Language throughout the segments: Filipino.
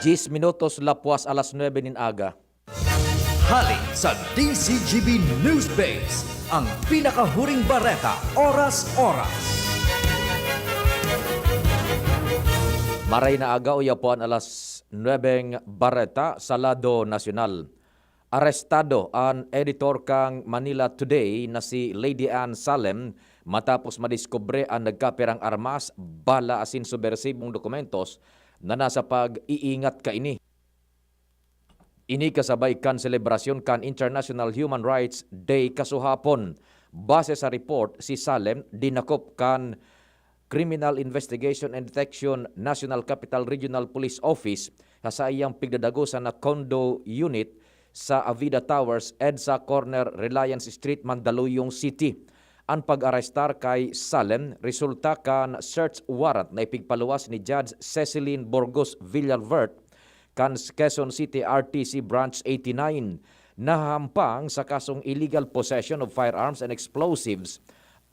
10 minutos lapuas alas 9 nin aga. Halik sa DCGB Newsbase, ang pinakahuring bareta, oras-oras. Maray na aga o yapuan alas 9 bareta sa Lado Nacional. Arestado ang editor kang Manila Today na si Lady Ann Salem matapos madiskubre ang nagkapirang armas, bala asin subversibong dokumentos na nasa pag-iingat kaini. Ini kasabay kan selebrasyon kan International Human Rights Day kasuhapon. Base sa report, si Salem dinakop kan Criminal Investigation and Detection National Capital Regional Police Office sa iyang pigdadagosan na condo unit sa Avida Towers, EDSA Corner, Reliance Street, Mandaluyong City. Ang pag-arestar kay Salem resulta kan search warrant na ipigpaluwas ni Judge Cecilin Burgos Villalvert kan Quezon City RTC Branch 89 nahampang sa kasong illegal possession of firearms and explosives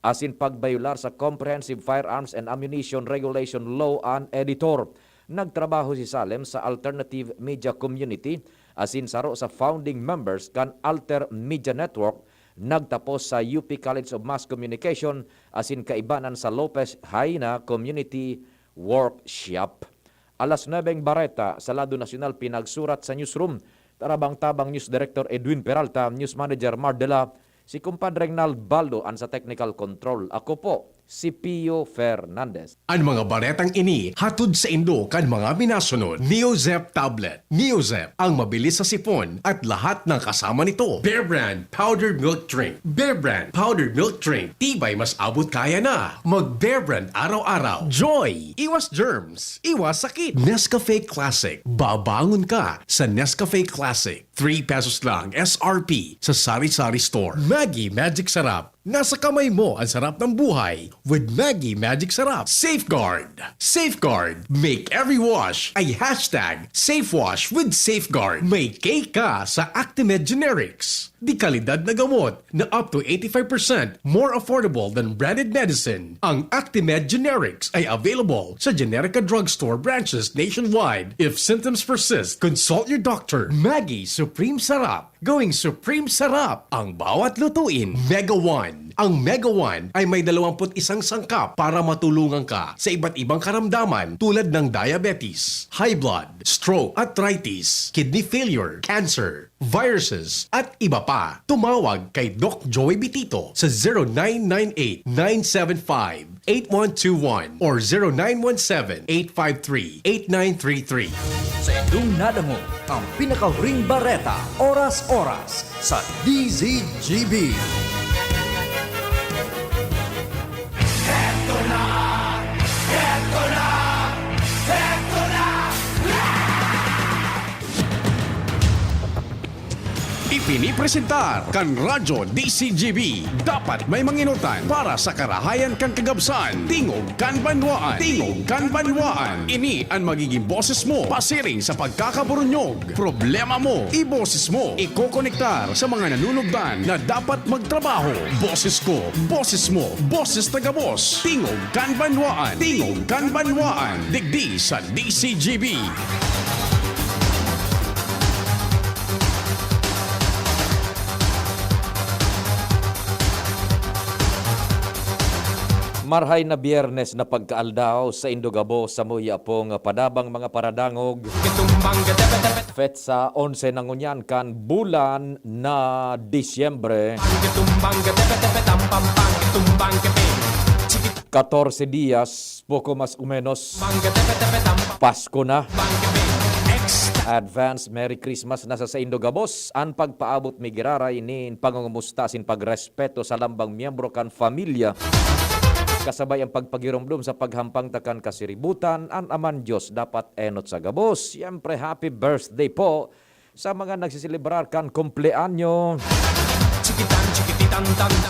asin pagbayular sa Comprehensive Firearms and Ammunition Regulation Law an editor. Nagtrabaho si Salem sa Alternative Media Community asin saro sa founding members kan Alter Media Network. Nagtapos sa UP College of Mass Communication asin kaibanan sa Lopez Haina Community Workshop. Alas 9 bareta sa Lado Nacional pinagsurat sa newsroom. Tarabang-tabang News Director Edwin Peralta, News Manager Mardela, si Kumpadre Regnald Baldo ang sa Technical Control. Ako po, si Pio Fernandez. Ang mga baretang ini hatod sa Indo kan mga minasunod. Neozep Tablet. Neozep ang mabilis sa sipon at lahat ng kasama nito. Bear Brand Powdered Milk Drink. Bear Brand Powdered Milk Drink. Tibay mas abot kaya na. Mag Bear Brand araw-araw. Joy! Iwas germs. Iwas sakit. Nescafe Classic. Babangon ka sa Nescafe Classic. 3 pesos lang SRP sa Sari-Sari Store. Maggie Magic Sarap. Nasa kamay mo ang sarap ng buhay with Maggie Magic Sarap. Safeguard. Safeguard. Make every wash ay hashtag SafeWash with Safeguard. May cake ka sa Actimed Generics. Di kalidad na gamot na up to 85% more affordable than branded medicine. Ang Actimed Generics ay available sa Generica Drugstore branches nationwide. If symptoms persist, consult your doctor. Maggie Supreme Sarap. Going Supreme Sarap ang bawat lutuin. Mega One. Ang Mega One ay may 21 sangkap para matulungan ka sa iba't ibang karamdaman tulad ng diabetes, high blood, stroke, arthritis, kidney failure, cancer, viruses, at iba pa. Tumawag kay Doc Joey Bitito sa 0998-975-8121 or 0917-853-8933. Sa inyong nadamo, ang pinakahuring bareta, oras-oras sa DZGB. Ipinipresentar kan Radyo DCGB. Dapat may manginutan para sa karahayan kan kagabsan. Tingog kan banwaan. Tingog kan banwaan. Ini ang magiging boses mo pasiring sa pagkakaburunyog. Problema mo, iboses mo. Ikokonektar sa mga nanunugdan na dapat magtrabaho. Boses ko, boses mo, boses taga-boss. Tingog kan banwaan. Tingog kan banwaan. Digdi sa DCGB. Marhay na Biyernes na pagkaaldaw sa Indogabo sa muya pong padabang mga paradangog. Fet sa 11 ng unyan kan bulan na Disyembre. 14 días, poco mas o menos. Pasko na. Advance Merry Christmas nasa sa Indogabos. Ang pagpaabot migiraray nin pangungumustasin pagrespeto sa lambang miyembro kan familia. Kasabay ang pagpagirumdum sa paghampang takan kasiributan, ang aman Diyos dapat enot sa gabos. Siyempre, happy birthday po sa mga nagsisilibrar kan kumpleanyo.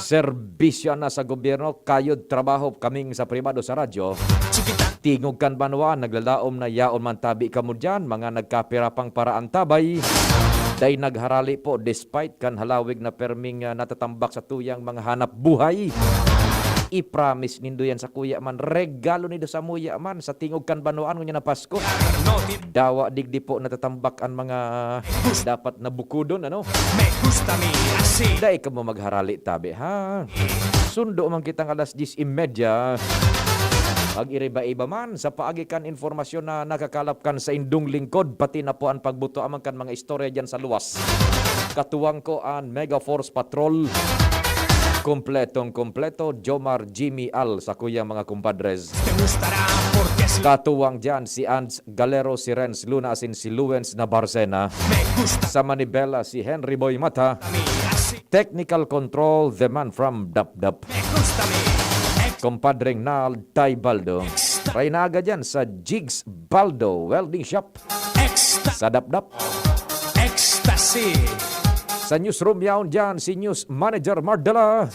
Serbisyo na sa gobyerno, kayod trabaho kaming sa pribado sa radyo. Tingog kan banwa, naglalaom na yaon man tabi kamo dyan, mga nagkapirapang paraan tabay. Day nagharali po despite kan halawig na perming natatambak sa tuyang mga hanap buhay. I-promise nindo yan sa kuya man. Regalo nido sa muya man. Sa tingog kan banuan ngunya na Pasko. Dawa digdi po natatambak ang mga dapat na bukudon, ano? Me gusta mi así. Dahil ka mo magharali tabi, ha? Sundo man kitang alas 10:30. Mag-iriba-iba man sa paagikan informasyon na nakakalap kan sa indong lingkod, pati na po ang pagbuto amang kan mga istorya dyan sa luwas. Katuwang ko ang Mega Force Patrol. Kompletong-kompleto, Jomar, Jimmy, Al sa kuya mga kumpadres. Te gustará porque así Katuwang dyan si Ans Galero, si Renz Luna, asin si Luens na Barcena. me gusta Sa Manibela, si Henry Boy Mata. mi así. Technical Control, the man from Dap-Dap. Me gusta mi Kompadreng Nal Tay Baldo. Raynaga dyan sa Jigs Baldo Welding Shop sa Dap-Dap. ecstasy. Sa newsroom yaon dyan si News Manager Mardala.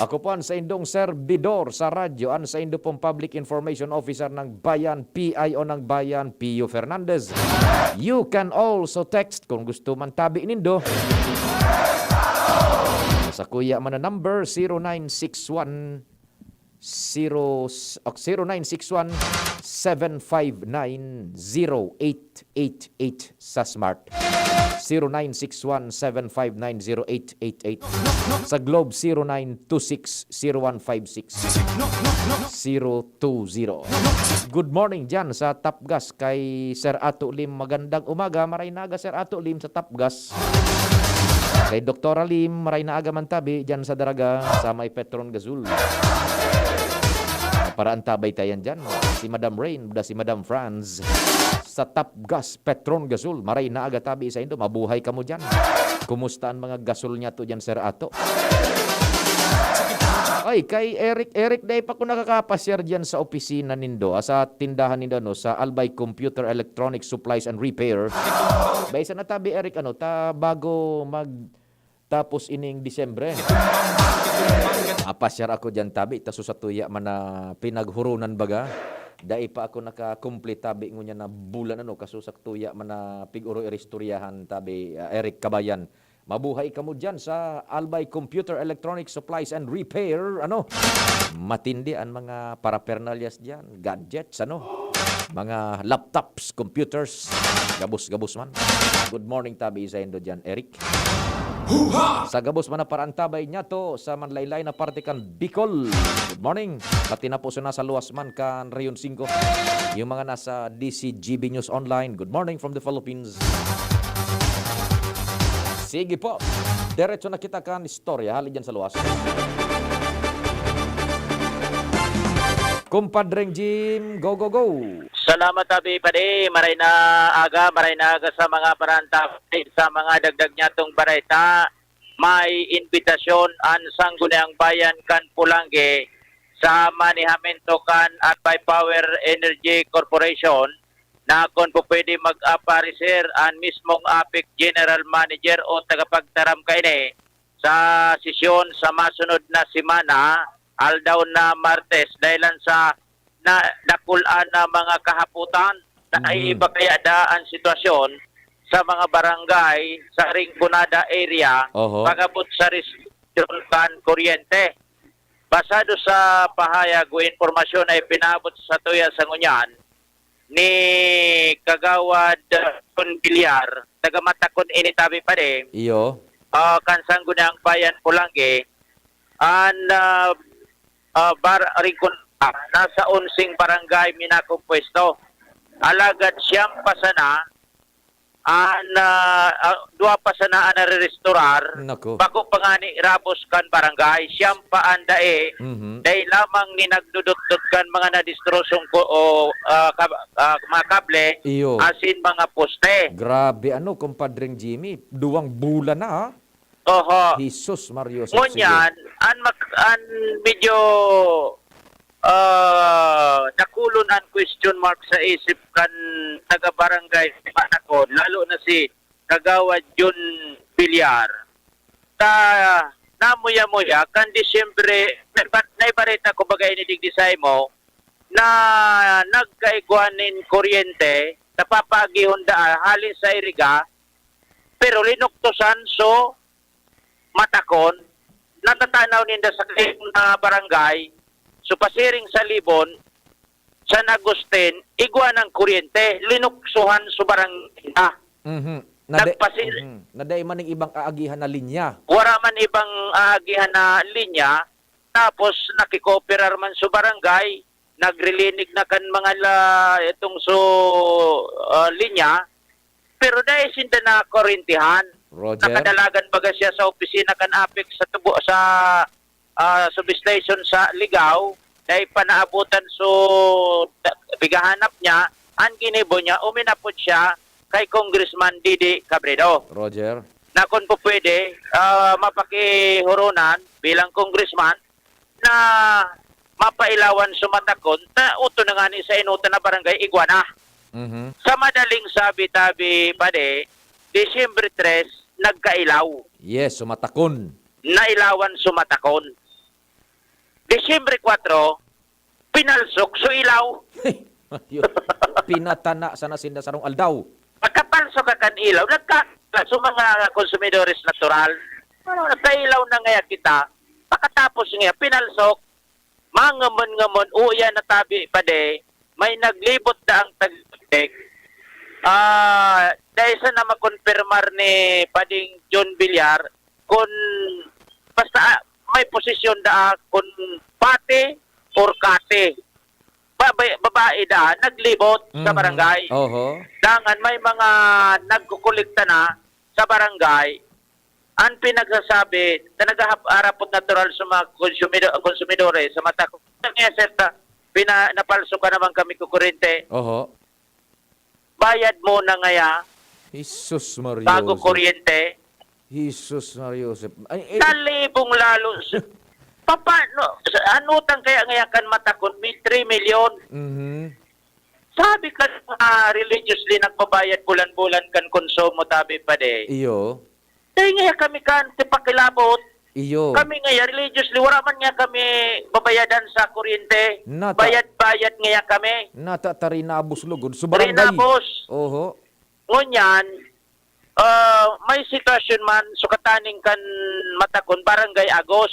Ako po ang sa indong servidor sa radyo, ang sa indo pong Public Information Officer ng Bayan, PIO ng Bayan, Pio Fernandez. You can also text kung gusto man tabi nindo. Sa kuya man na number 0961 759-0888 sa Smart. 0961-759-0888. Sa Globe 0926-0156-020. Good morning dyan sa Tapgas kay Sir Ato Lim. Magandang umaga. Maray naga Sir Ato Lim sa Tapgas. Kay Dr. Lim, maray na aga man tabi dyan sa Daraga sa may Petron Gazul. Para antabay tayan dyan. Si Madam Rain, si Madam Franz sa Top Gas Petron Gasol. Maray na aga tabi sa indo. Mabuhay ka mo dyan. Kumusta ang mga gasol niya to dyan, Sir Ato? Ay, kay Eric, day pa ko nakakapasyar dyan sa opisina nindo, sa tindahan nindo, no, sa Albay Computer Electronic Supplies and Repair. Baysa na tabi, Eric, bago tapos ining Disyembre. Apasyar ako dyan tabi, taso sa tuya man na pinaghurunan baga. Dai pa ako nakakumplete tabi ngunya na bulan kasusak tuya man na piguro iristoryahan tabi, Eric Kabayan. Mabuhay ka mo dyan sa Albay Computer Electronic Supplies and Repair. Matindi ang mga parapernalyas dyan, gadgets, mga laptops, computers, gabos-gabos man. Good morning tabi sa indo dyan, Eric. Sa gabos man na parantabay niya to sa manlaylay na parte kan Bicol. Good morning. Pati na po sa nasa luwas man kan Rayon 5. Yung mga nasa DCGB News Online. Good morning from the Philippines. Sige po. Diretso na kita kan istorya. Hali dyan sa luwas. Kumpadreng Jim, go, go, go. Salamat tabi pade, maray na aga sa mga paranta, sa mga dagdag nyatong barayta. May invitasyon an Sangguniang Bayan kan Pulangge sa manihamento kan at by Power Energy Corporation na kung po pwede mag-aparecer ang mismong APIC General Manager o tagapagtaram kaini sa sesyon sa masunod na simana, aldaw na Martes, dahilan sa nakulaan na mga kahaputan na ay iba kaya ang sitwasyon sa mga barangay sa Rinconada area, pagabot sa Rizal Kuryente. Basado sa pahayag o informasyon na ipinabot sa tuya sa ngunyan ni Kagawad Bilyar, tagamatakon initabi pa rin, Iyo. Kansang Gunang Bayan Pulangge, Rincon nasa 11 barangay minakong pwesto. Alagad siyang pasana, dua pasana na re-restorar, Nako. bago pa nga ni Rabos kan barangay, siyang paandae, dahil lamang ni nagdudot-dot kan mga nadistrosong mga kable, Iyo. asin mga poste. Grabe, kumpadreng Jimmy. 2 bulan na, ha? Oho. Jesus Mario. Ngunyan, an medyo nakulon ang question mark sa isip kan taga-barangay Manakon, lalo na si Kagawad Jun Bilyar. Namuya-muya, kan Disyembre, naibarita ko bagay inidigdisay mo, na nagkaigwanin kuryente, napapagihon halin sa iriga, pero linuktosan so matakon, natatanaw ninda sa barangay, so pasiring sa Libon, San Agustin, igwa ng kuryente, linuksuhan sa barangay na. Naday man ng ibang aagihan na linya. Wala man ibang aagihan na linya, tapos nakikooperar man sa barangay, nagrilinig na kan mga itong linya, pero dahil sinda na kurintihan, Roger. nakadalagan baga siya sa opisina kan APEC sa tubo sa substation sa Ligaw, dahil panaabutan bigahanap niya, ang ginibo niya, uminapot siya kay Congressman Didi Cabredo. Roger. Na kung po pwede, mapakihurunan bilang congressman na mapailawan sumatakon na uto na nga ni sa inuta na barangay Iguana. Sa madaling sabi-tabi pade, Disyembre 3, nagkailaw. Yes, sumatakon. Nailawan sumatakon. Disyembre 4, pinalsok so ilaw. Pinatana sana sinda sarong aldaw. Pagkapalsok ka kan ilaw, nagkakala sa mga konsumidores natural. Nagkailaw na nga kita. Pagkatapos nga, pinalsok, mangamon-ngamon, uya na tabi pa de, may naglibot na ang tagtek. Dahil sa na makonfirmar ni Pading John Villar, kung basta may posisyon da kung pate or kate. Babae da, naglibot sa barangay. Oho. Dangan may mga nagkukulikta na sa barangay. Ang pinagsasabi na nag-harapot natural sa mga konsumidores sa mata ko. Napalso ka naman kami kukurente. Oho. Bayad mo na ngaya Jesus Mario. bago kuryente. Jesus Mario. Talibong lalo. Paano? Anutang kaya ngaya kan matakot? May 3 million. Sabi ka religiously nagbabayad bulan-bulan kan konsumo tabi pa de. Iyo. Dahil ngaya kami kan tipakilabot. Iyo. Kami ngaya religiously wala man nga kami babayadan sa kuryente. Nata. Bayad-bayad ngaya kami. Natarinabos lugod. Subarangay. Rinabos. Oho. Ngunyan, may sitwasyon man sukataning kan matakon barangay Agos.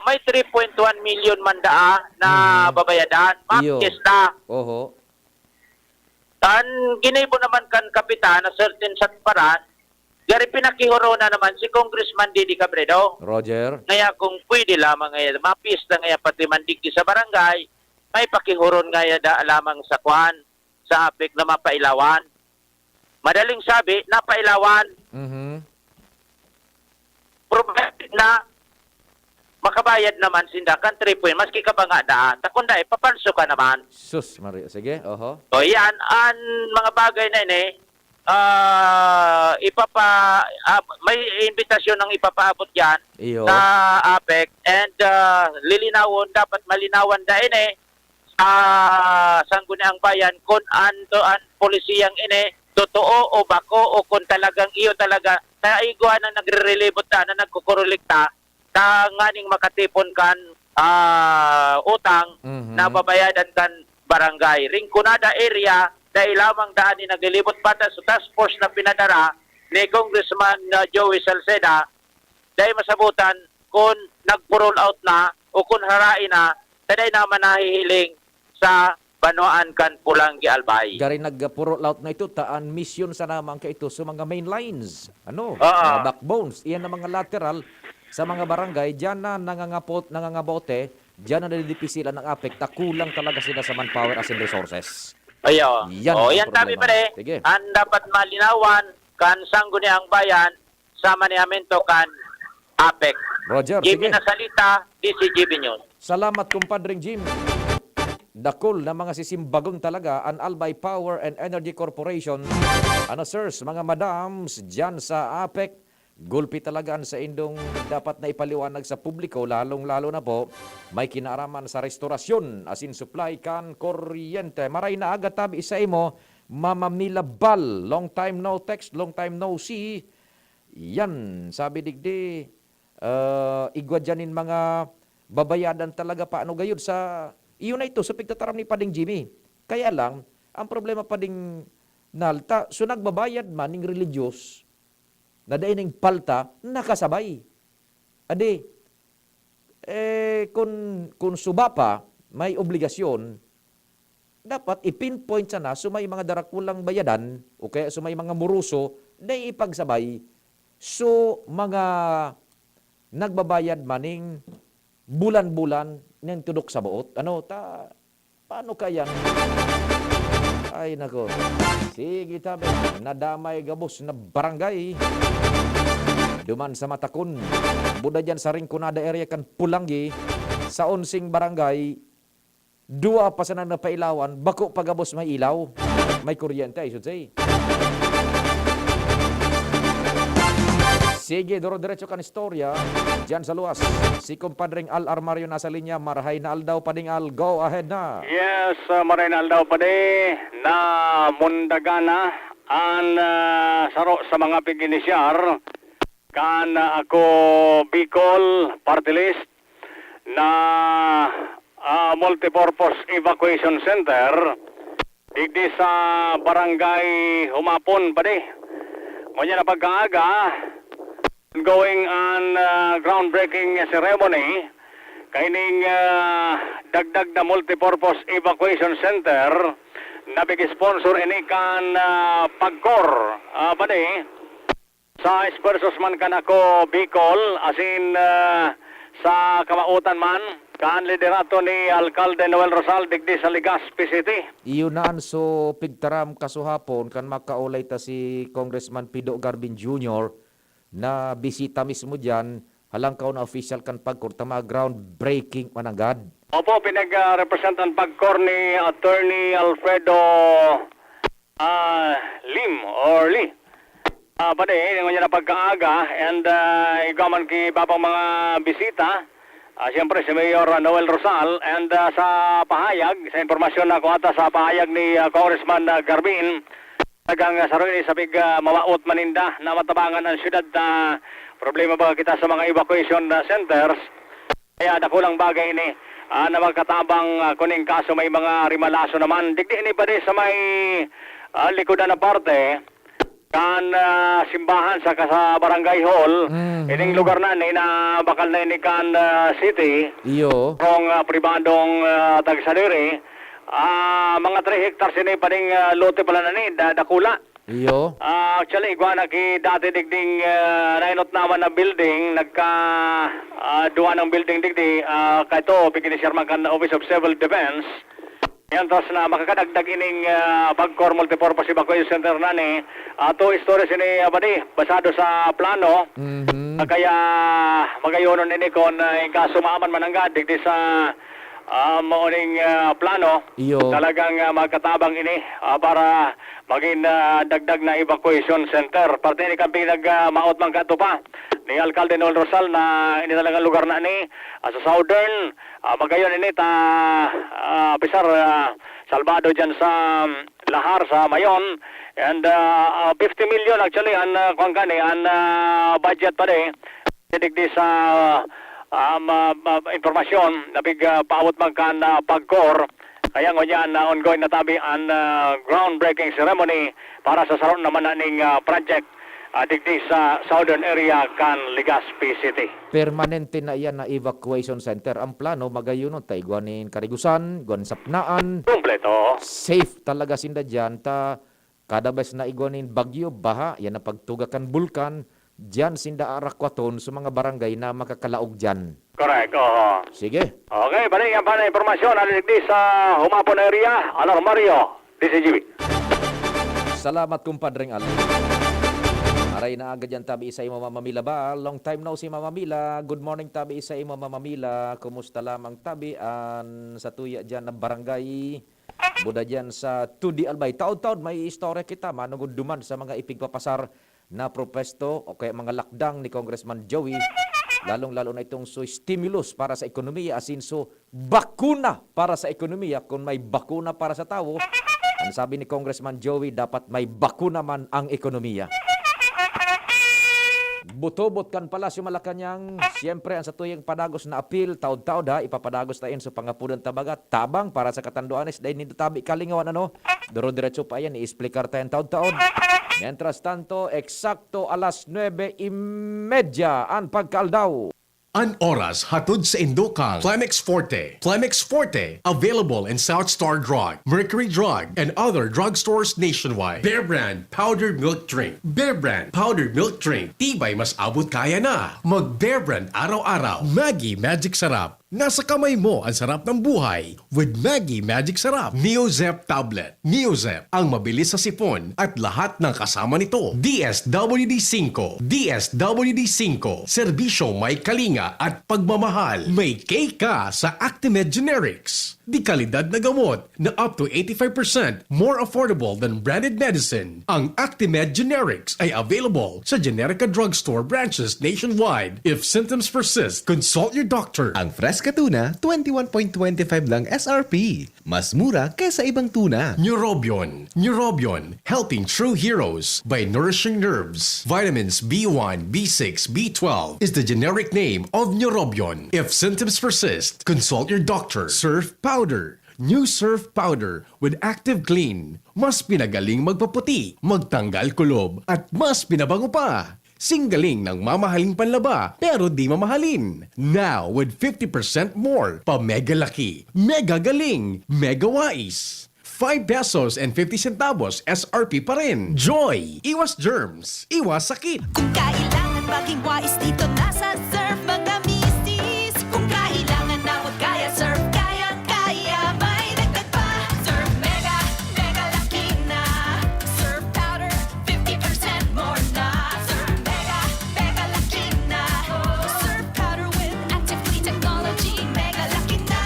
May 3.1 million man daa na babayadan. Iyo. Mapkis na. Oho. Tan ginibo naman kan kapitan na certain sa paran. Gari pinakihuro na naman si Congressman Didi Cabredo. Roger. Ngaya kung pwede lamang ngaya, mapis na ngaya pati mandigi sa barangay, may pakihuron ngaya da lamang sa kwan, sa APEC na mapailawan. Madaling sabi, napailawan. Provided na makabayad naman sinda kan 3 point, maski ka ba nga daan, takunda papanso ka naman. Sus Mario. Sige. Oho. So yan, ang mga bagay na ini, may invitasyon ng ipapaabot yan Iyo. sa APEC and lilinawon, dapat malinawan da ini sa sangguniang bayan kung ang polisiyang ini totoo o bako o kung talagang iyo talaga taigwa na nagre-relibot na nagkukurulikta ta nganing makatipon kan utang na babayadan kan barangay. Ringkunada area dahil lamang daan ni naglilibot pata sa task force na pinadara ni Congressman Joey Salceda dahil masabutan kung nag-roll out na o kung harain na taday naman nahihiling sa Banoan kan Pulanggi Albay. Gari nagpuro laut na ito, taan mission sa naman ka ito sa mga main lines. Oo. Mga backbones. Iyan na mga lateral sa mga barangay. Diyan na nangangabote, diyan na nalilipisilan ng APEC. Kulang talaga sila sa manpower as in resources. Ayo. Yan ang Yan tabi problema. pa Sige. ang dapat malinawan kan sangguniang bayan sa maniamento kan APEC. Roger, Jimmy sige. na salita, DCGB News. Salamat, kumpadring Jim. Dakol na mga sisimbagong talaga ang Albay Power and Energy Corporation. Sirs, mga madams, dyan sa APEC, gulpi talagaan sa indong dapat na ipaliwanag sa publiko, lalong-lalo na po, may kinaaraman sa restorasyon, as in supply kan kuryente. Maray na agad tabi isa imo, Mama Mila Bal, long time no text, long time no see. Yan, sabi digdi, igwa dyanin mga babayadan talaga paano gayud sa iyon na ito sa pagtataram ni Pading Jimmy. Kaya lang, ang problema Pading Nalta, so nagbabayad man ng religious na dahil ng palta, nakasabay. Adi, kung suba pa, may obligasyon, dapat ipinpoint sana so may mga darakulang bayadan o kaya so may mga muruso na ipagsabay so mga nagbabayad maning bulan-bulan ng tudok sa buot. Paano kaya? Ay nako. Sige tabi, nadamay gabos na barangay. Duman sa Matakon, buda dyan sa Rinconada area kan Pulanggi, sa onsing barangay, dua pa sa napailawan, bako pagabos may ilaw, may kuryente, I should say. Sige, duro-diretso kan istorya, dyan sa luwas. Si kumpadring Al Armario nasa linya, marahay na aldaw pading Al, go ahead na. Yes, marinal daw pa na mundagana ang saro sa mga piginisyar kan ako Bicol Party List na multipurpose evacuation center digdi sa barangay Humapon pa Ngonya na pagkaaga going on groundbreaking ceremony kaining dagdag na multipurpose evacuation center na big-sponsor ini kan Pagcor sa esfuerzos man kan ako Bicol asin sa kamautan man kan liderato ni Alcalde Noel Rosal digdi sa Legazpi City. Iyo naan so pigtaram kasuhapon kan makaulay ta si Congressman Pido Garbin Jr. na bisita mismo dyan halangkaw na official kan Pagcor tama groundbreaking managad. Opo, pinag-representan Pagcor ni Attorney Alfredo Lee. Ngayon na pagkaaga and igaman ki babang mga bisita. Siyempre si Mayor Noel Rosal and sa pahayag, sa informasyon na kuha sa pahayag ni Congressman Garbin, tagang saroy sa pig mawaot maninda na matabangan ang syudad na problema ba kita sa mga evacuation centers. Kaya dakulang bagay ini na magkatabang kuning kaso may mga rimalaso naman. Digdi ini pa sa may likodan na parte kan simbahan sa barangay hall. Ining lugar na ni na bakal na ini kan city. Iyo. Kung pribadong tagsaliri. Mga 3 hectares ini pading lote pala na ni dakula. Iyo. Actually, igwa na ki dati digding nainot naman na building, duwa ng building digdi, kaito, pikinisir man kan Office of Civil Defense. Yan, tapos na makakadagdag ining Pagcor Multipurpose Evacuation Center na ni, to stories ini, basado sa plano, kaya magayonon ini kon kaso maaman mananggad, digdi sa mauning plano. Iyo. Talagang magkatabang ini para maging dagdag na evacuation center. Parte ni kami nag-maot man kato pa ni Alcalde Noel Rosal na ini talagang lugar na ni sa southern magayon ini Pisar Salvado dyan sa Lahar sa Mayon and 50 million actually ang budget pa digdi sa informasyon na big paawat magkan Pagcor. Kaya ngunyan na ongoing na tabi ang groundbreaking ceremony para sa saron naman naning project digdi sa southern area kan Legazpi City. Permanente na iyan na evacuation center. Ang plano magayunon ta igwanin Karigusan, igwanin Sapnaan. Kompleto. Safe talaga sinda dyan ta kada bes na igwanin bagyo, baha, yan na pagtugakan bulkan, dyan sinda arakwaton sa mga barangay na makakalaog dyan. Correct, oo. Sige. Okay, balik ang pa na informasyon digdi sa Humapon area, Al Armario, DCGB. Salamat kumpadring Al. Aray na agad yan tabi isa imo mamamila ba? Long time no si mamamila. Good morning tabi isa imo mamamila. Kumusta lamang tabi an sa tuya dyan na barangay. Buda dyan sa 2D Albay. Taon-taon may istorya kita manungod duman sa mga ipigpapasar na propesto o kaya mga lakdang ni Congressman Joey. Lalong-lalo na itong stimulus para sa ekonomiya asin so bakuna para sa ekonomiya. Kung may bakuna para sa tao, ang sabi ni Congressman Joey, dapat may bakuna man ang ekonomiya. Butobot kan pala si Malacanang. Siyempre, ang sa tuyang padagos na apil, taod-taod ha, ipapadagos tayo sa pangapunan tabaga. Tabang para sa katanduanes, dahil hindi tabi kalingawan Duro-diretso pa yan, i-explicar tayo taod-taod. Mientras tanto, eksakto alas 9:30 ang pagkaldaw. An oras hatod sa Indokang Plemex Forte. Plemex Forte, available in South Star Drug, Mercury Drug, and other drugstores nationwide. Bear Brand Powdered Milk Drink. Bear Brand Powdered Milk Drink. Tibay mas abot kaya na. Mag Bear Brand araw-araw. Maggie Magic Sarap. Nasa kamay mo ang sarap ng buhay with Maggie Magic Sarap. Neozep Tablet. Neozep, ang mabilis sa sipon at lahat ng kasama nito. DSWD5. DSWD5. Serbisyo may kalinga at pagmamahal. May cake ka sa Actimed Generics. Di kalidad na gamot na up to 85% more affordable than branded medicine. Ang Actimed Generics ay available sa Generica Drugstore branches nationwide. If symptoms persist, consult your doctor. Ang Fresca Tuna, 21.25 lang SRP. Mas mura kaysa ibang tuna. Neurobion. Neurobion, helping true heroes by nourishing nerves. Vitamins B1, B6, B12 is the generic name of Neurobion. If symptoms persist, consult your doctor. Surf Powder. New Surf Powder with Active Clean. Mas pinagaling magpaputi, magtanggal kulob, at mas pinabango pa. Singgaling ng mamahaling panlaba pero di mamahalin. Now with 50% more pa mega laki, mega galing, mega wais. 5 pesos and 50 centavos SRP pa rin. Joy! Iwas germs, iwas sakit. Kung kailangan maging wais dito nasa Surf mga misis. Kung kailangan na wag kaya Surf kaya may dagdag pa. Surf mega, mega laki na. Surf powder, 50% more na. Surf mega, mega laki na. Surf powder with active clean technology. Mega laki na,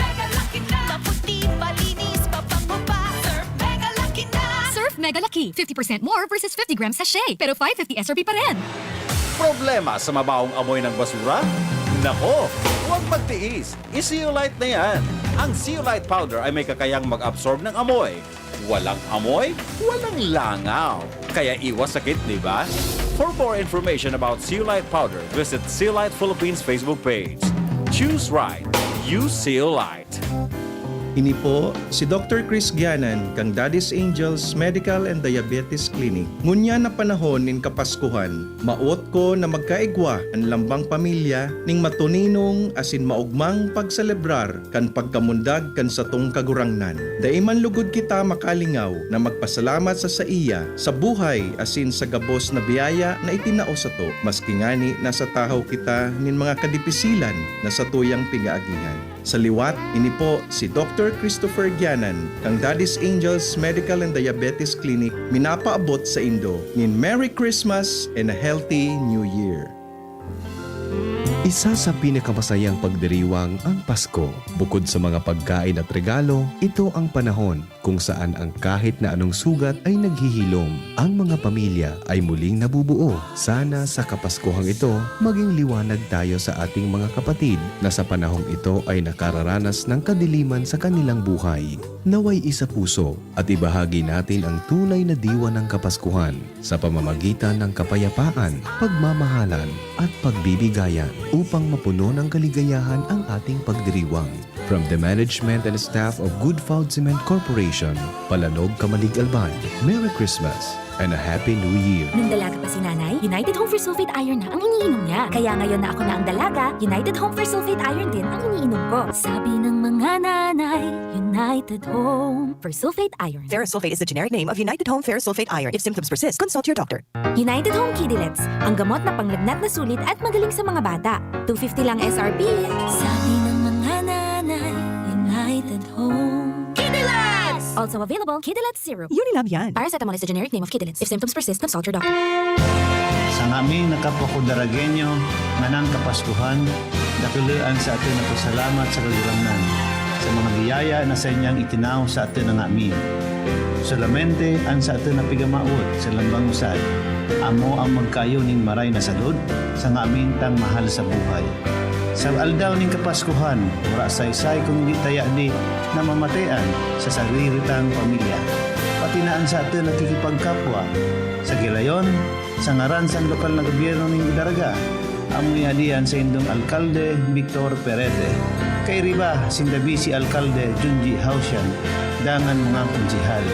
mega laki na. Maputi, malinis, mabango pa. Surf mega laki na. Surf Mega Lucky, 50% more versus 50 grams sachet. Pero 550 SRP pa rin. Problema sa mabawang amoy ng basura? Nako, huwag magtiis. I-Zeolite na yan. Ang Zeolite powder ay may kakayang mag-absorb ng amoy. Walang amoy, walang langaw. Kaya iwas sakit, di ba? For more information about Zeolite powder, visit Zeolite Philippines Facebook page. Choose right. Use Zeolite. Ini po si Dr. Chris Gianan kang Daddy's Angels Medical and Diabetes Clinic. Ngunya na panahon nin kapaskuhan, maot ko na magkaigwa ang lambang pamilya ning matuninong asin maugmang pagselebrar kan pagkamundag kan satong kagurangnan. Daiman lugod kita makalingaw na magpasalamat sa iya sa buhay asin sa gabos na biyaya na itinao sa to. Maski ngani nasa tahaw kita nin mga kadipisilan na sa tuyang pigaagihan. Sa liwat, ini po si Dr. Christopher Gianan, kang Daddy's Angels Medical and Diabetes Clinic, minapaabot sa Indo nin Merry Christmas and a Healthy New Year. Isa sa pinakamasayang pagdiriwang ang Pasko. Bukod sa mga pagkain at regalo, ito ang panahon kung saan ang kahit na anong sugat ay naghihilom. Ang mga pamilya ay muling nabubuo. Sana sa Kapaskuhang ito, maging liwanag tayo sa ating mga kapatid na sa panahong ito ay nakararanas ng kadiliman sa kanilang buhay. Naway isa puso at ibahagi natin ang tunay na diwa ng Kapaskuhan sa pamamagitan ng kapayapaan, pagmamahalan at pagbibigayan upang mapuno ng kaligayahan ang ating pagdiriwang. From the management and staff of Good Food Cement Corporation, Palanog, Kamalig, Alban, Merry Christmas and a Happy New Year. Nung dalaga pa si nanay, United Home for Sulfate Iron na ang iniinom niya. Kaya ngayon na ako na ang dalaga, United Home for Sulfate Iron din ang iniinom ko. Sabi ng mga nanay, United Home for Sulfate Iron. Ferrosulfate is the generic name of United Home Ferrosulfate Iron. If symptoms persist, consult your doctor. United Home Kidilets, ang gamot na panglagnat na sulit at magaling sa mga bata. 250 lang SRP. Sabi ng mga nanay, United Home Kidilets! Also available, Kidilets Syrup. Unilab yan. Paracetamol is the generic name of Kidilets. If symptoms persist, consult your doctor. Sa aming nakapakudaragenyo, manang kapaskuhan, dakilaan sa atin na pasalamat sa kaguranan, sa mga biyaya na sa inyang itinaw sa atin ang amin. Solamente ang sa atin na pigamaot sa lambang usad, amo ang magkayuning maray na salud, sa amin tang mahal sa buhay. Sa aldaw ning kapaskuhan, wala saysay kung hindi taya di na mamatayan sa sariritang pamilya. Patinaan sa atin nakikipagkapwa. Sa gilayon, sa ngaran sa lokal na gobyerno ning Idaraga, amoy hadian sa indong Alkalde Victor Perete. Kay riba, sindabi si Alkalde Junji Hausyan, dangan mga konsihal.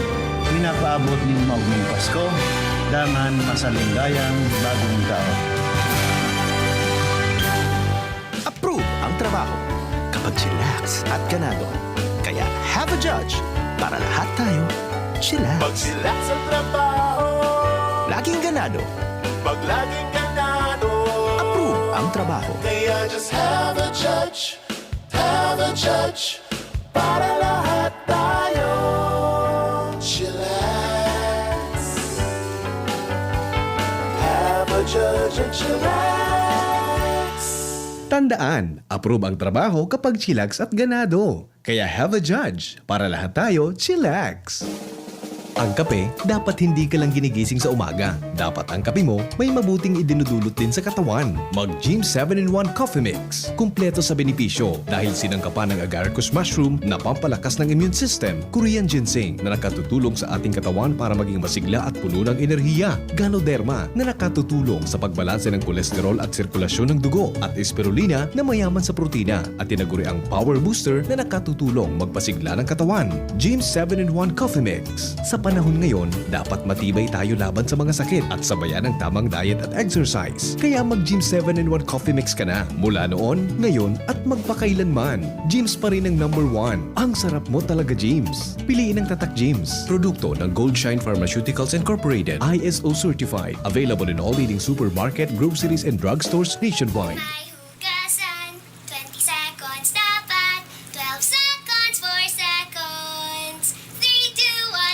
Minapaabot ning maugmang Pasko, dangan masalindayang bagong taon. chillax at ganado. Kaya have a judge para lahat tayo chillax. Pag sila sa trabaho, Laging ganado. pag laging ganado, Approve ang trabaho. kaya just have a judge, para lahat tayo chillax. Have a judge and chillax. Tandaan, approve ang trabaho kapag chillax at ganado. Kaya have a judge para lahat tayo chillax. Ang kape, dapat hindi ka lang ginigising sa umaga. Dapat ang kape mo may mabuting idinudulot din sa katawan. Mag-Gym 7-in-1 Coffee Mix. Kumpleto sa benepisyo dahil sinangkapan ng agaricus mushroom na pampalakas ng immune system, Korean ginseng na nakatutulong sa ating katawan para maging masigla at puno ng enerhiya, Ganoderma na nakatutulong sa pagbalanse ng kolesterol at sirkulasyon ng dugo, at spirulina na mayaman sa protina, at tinaguri ang Power Booster na nakatutulong magpasigla ng katawan. Gym 7-in-1 Coffee Mix. Sa panahon ngayon, dapat matibay tayo laban sa mga sakit at sabayan ng tamang diet at exercise. Kaya mag-Gym 7-in-1 Coffee Mix ka na. Mula noon, ngayon at magpakailanman. Gyms pa rin ang number 1. Ang sarap mo talaga, Gyms. Piliin ang Tatak Gyms. Produkto ng Gold Shine Pharmaceuticals Incorporated. ISO certified. Available in all leading supermarket, groceries, and drugstores nationwide. Hugasan, 20 seconds dapat, 12 seconds, 4 seconds, 3, 2,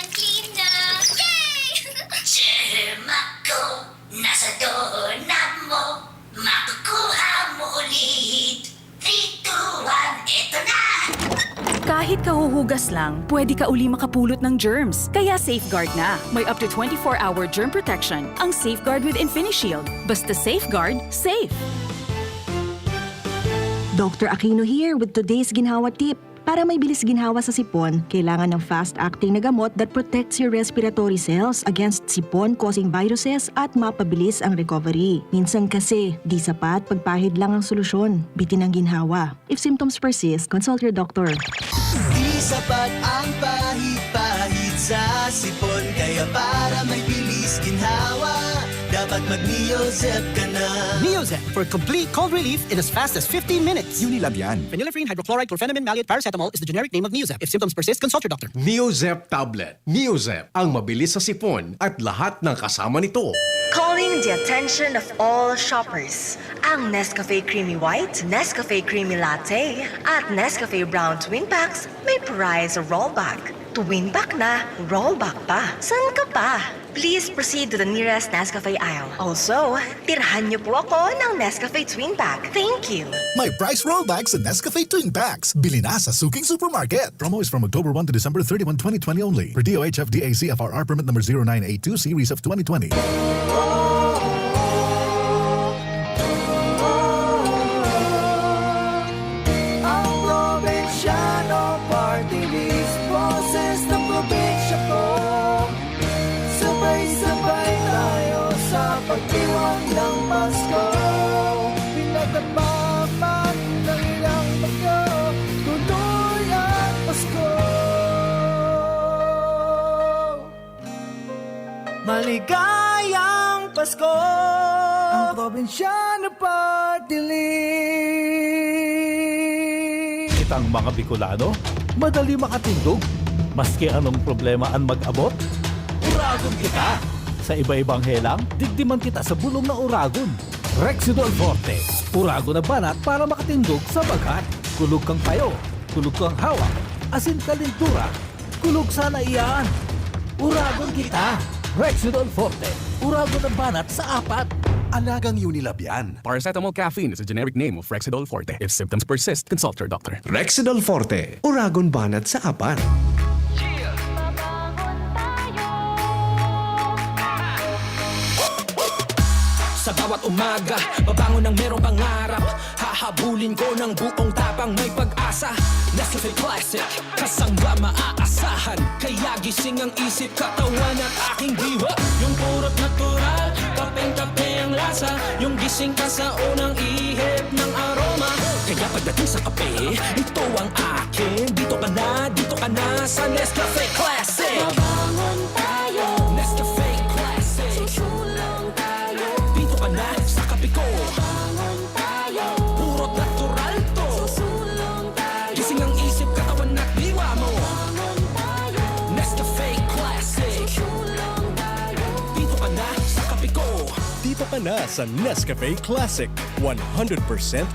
1, clean na! Yay! Chirma ko, nasa doorknob mo, makukuha mo ulit. 3, 2, 1, eto na! Kahit kahuhugas lang, pwede ka uli makapulot ng germs. Kaya Safeguard na. May up to 24-hour germ protection ang Safeguard with InfiniShield. Basta Safeguard, safe. Dr. Aquino here with today's ginhawa tip. Para may bilis ginhawa sa sipon, kailangan ng fast-acting na gamot that protects your respiratory cells against sipon-causing viruses at mapabilis ang recovery. Minsan kasi, di sapat pagpahid lang ang solusyon. Bitin ang ginhawa. If symptoms persist, consult your doctor. Di sapat ang pahid-pahid sa sipon. Kaya para may bilis ginhawa, dapat mag-Neozep ka na. Neozep for complete cold relief in as fast as 15 minutes. Unilab yan. Phenylephrine, hydrochloride, chlorpheniramine, maleate, paracetamol is the generic name of Neozep. If symptoms persist, consult your doctor. Neozep Tablet. Neozep, ang mabilis sa sipon at lahat ng kasama nito. Calling the attention of all shoppers. Ang Nescafe Creamy White, Nescafe Creamy Latte, at Nescafe Brown Twin Packs may prize rollback. Twin pack na, rollback pa. San ka pa? Please proceed to the nearest Nescafe aisle. Also, tirhan niyo po ako ng Nescafe Twin Pack. Thank you. May price rollbacks sa Nescafe Twin Packs. Bili na sa Suking Supermarket. Promo is from October 1 to December 31, 2020 only. Per DOH FDA CFRR permit number 0982 series of 2020. Ang Provinciano Party List, boses ng probinsya ko. Sabay-sabay tayo sa pagdiwang ng Pasko. Pinagdapapan ng ilang bagyo, tuloy ang Pasko. Maligayang Pasko! Ang Provinciano Party List. Kitang mga Bicolano, madali makatindog. Maski anong problema ang mag-abot, uragon kita. Sa iba-ibang helang, digdiman kita sa bulong na uragon. Rexidol Forte, uragon na banat para makatindog sa bagat. Kulog kang payo, kulog kang hawak, asin kalintura, kulog sana iyan. Uragon kita. Rexidol Forte, uragon na banat sa apat. Alagang Unilab yan. Paracetamol caffeine is a generic name of Rexidol Forte. If symptoms persist, consult your doctor. Rexidol Forte, uragon banat sa apat. Sa bawat umaga, babangon ng merong pangarap. Hahabulin ko ng buong tapang may pag-asa. Nescafe Classic, kasangga maaasahan. Kaya gising ang isip, katawan at aking diwa. Yung purot natural, kapeng-kape ang lasa. Yung gising ka sa unang ihip ng aroma. Kaya pagdating sa kape, ito ang akin. Dito ka na sa Nescafe Classic. Babangon tayo, Nescafe Classic. Susulong tayo, dito ka na sa kape ko. Babangon tayo, purot natural to. Susulong tayo. na sa Nescafe Classic. 100%